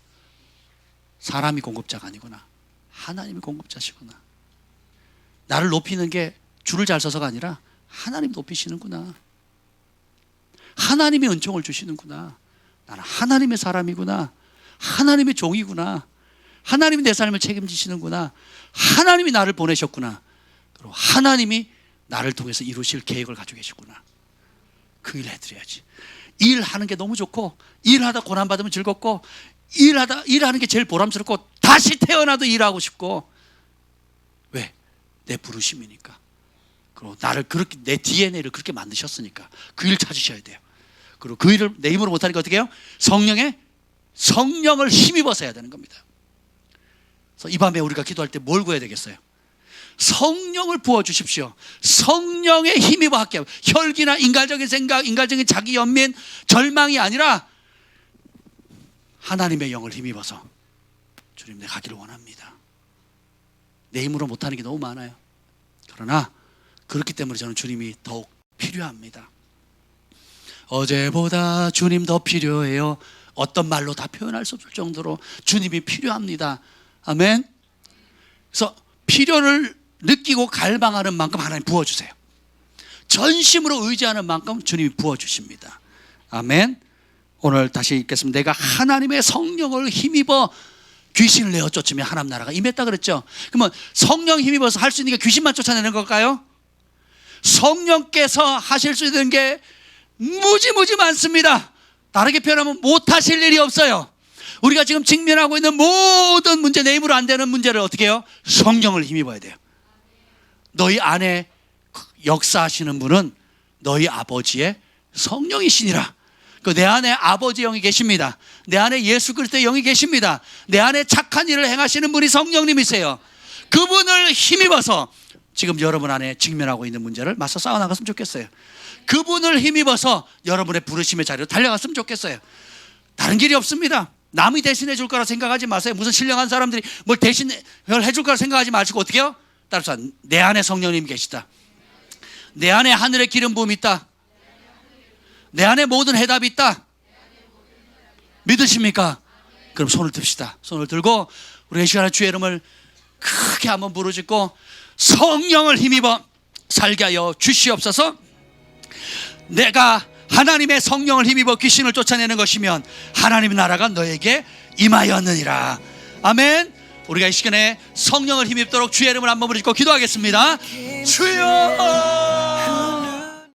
사람이 공급자가 아니구나. 하나님이 공급자시구나. 나를 높이는 게 줄을 잘 서서가 아니라 하나님 높이시는구나. 하나님이 은총을 주시는구나. 나는 하나님의 사람이구나. 하나님의 종이구나. 하나님이 내 삶을 책임지시는구나. 하나님이 나를 보내셨구나. 그리고 하나님이 나를 통해서 이루실 계획을 가지고 계시구나. 그 일을 해드려야지. 일하는 게 너무 좋고 일하다 고난받으면 즐겁고 일하는 게 제일 보람스럽고 다시 태어나도 일하고 싶고. 왜? 내 부르심이니까. 그리고 나를 그렇게 내 DNA를 그렇게 만드셨으니까 그 일 찾으셔야 돼요. 그리고 그 일을 내 힘으로 못하니까 어떻게 해요? 성령을 힘입어서 해야 되는 겁니다. 그래서 이 밤에 우리가 기도할 때 뭘 구해야 되겠어요? 성령을 부어주십시오. 성령의 힘입어 할게요. 혈기나 인간적인 생각, 인간적인 자기 연민, 절망이 아니라 하나님의 영을 힘입어서 주님, 내 가기를 원합니다. 내 힘으로 못하는 게 너무 많아요. 그러나 그렇기 때문에 저는 주님이 더욱 필요합니다. 어제보다 주님 더 필요해요. 어떤 말로 다 표현할 수 없을 정도로 주님이 필요합니다. 아멘. 그래서 필요를 느끼고 갈망하는 만큼 하나님 부어주세요. 전심으로 의지하는 만큼 주님이 부어주십니다. 아멘. 오늘 다시 읽겠습니다. 내가 하나님의 성령을 힘입어 귀신을 내어 쫓으면 하나님 나라가 임했다 그랬죠. 그러면 성령 힘입어서 할 수 있는 게 귀신만 쫓아내는 걸까요? 성령께서 하실 수 있는 게 무지 많습니다. 다르게 표현하면 못하실 일이 없어요. 우리가 지금 직면하고 있는 모든 문제, 내 힘으로 안 되는 문제를 어떻게 해요? 성령을 힘입어야 돼요. 너희 안에 역사하시는 분은 너희 아버지의 성령이시니라. 내 안에 아버지 영이 계십니다. 내 안에 예수 그리스도의 영이 계십니다. 내 안에 착한 일을 행하시는 분이 성령님이세요. 그분을 힘입어서 지금 여러분 안에 직면하고 있는 문제를 맞서 싸워나갔으면 좋겠어요. 그분을 힘입어서 여러분의 부르심의 자리로 달려갔으면 좋겠어요. 다른 길이 없습니다. 남이 대신해 줄 거라 생각하지 마세요. 무슨 신령한 사람들이 뭘 대신해 줄 거라 생각하지 마시고 어떻게 해요? 따라서 내 안에 성령님이 계시다. 내 안에 하늘의 기름 부음이 있다. 내 안에 모든 해답이 있다. 믿으십니까? 그럼 손을 듭시다. 손을 들고 우리 이 시간에 주의 이름을 크게 한번 부르짖고 성령을 힘입어 살게 하여 주시옵소서. 내가 하나님의 성령을 힘입어 귀신을 쫓아내는 것이면 하나님의 나라가 너에게 임하였느니라. 아멘. 우리가 이 시간에 성령을 힘입도록 주의 이름을 한번 부르짖고 기도하겠습니다. 주여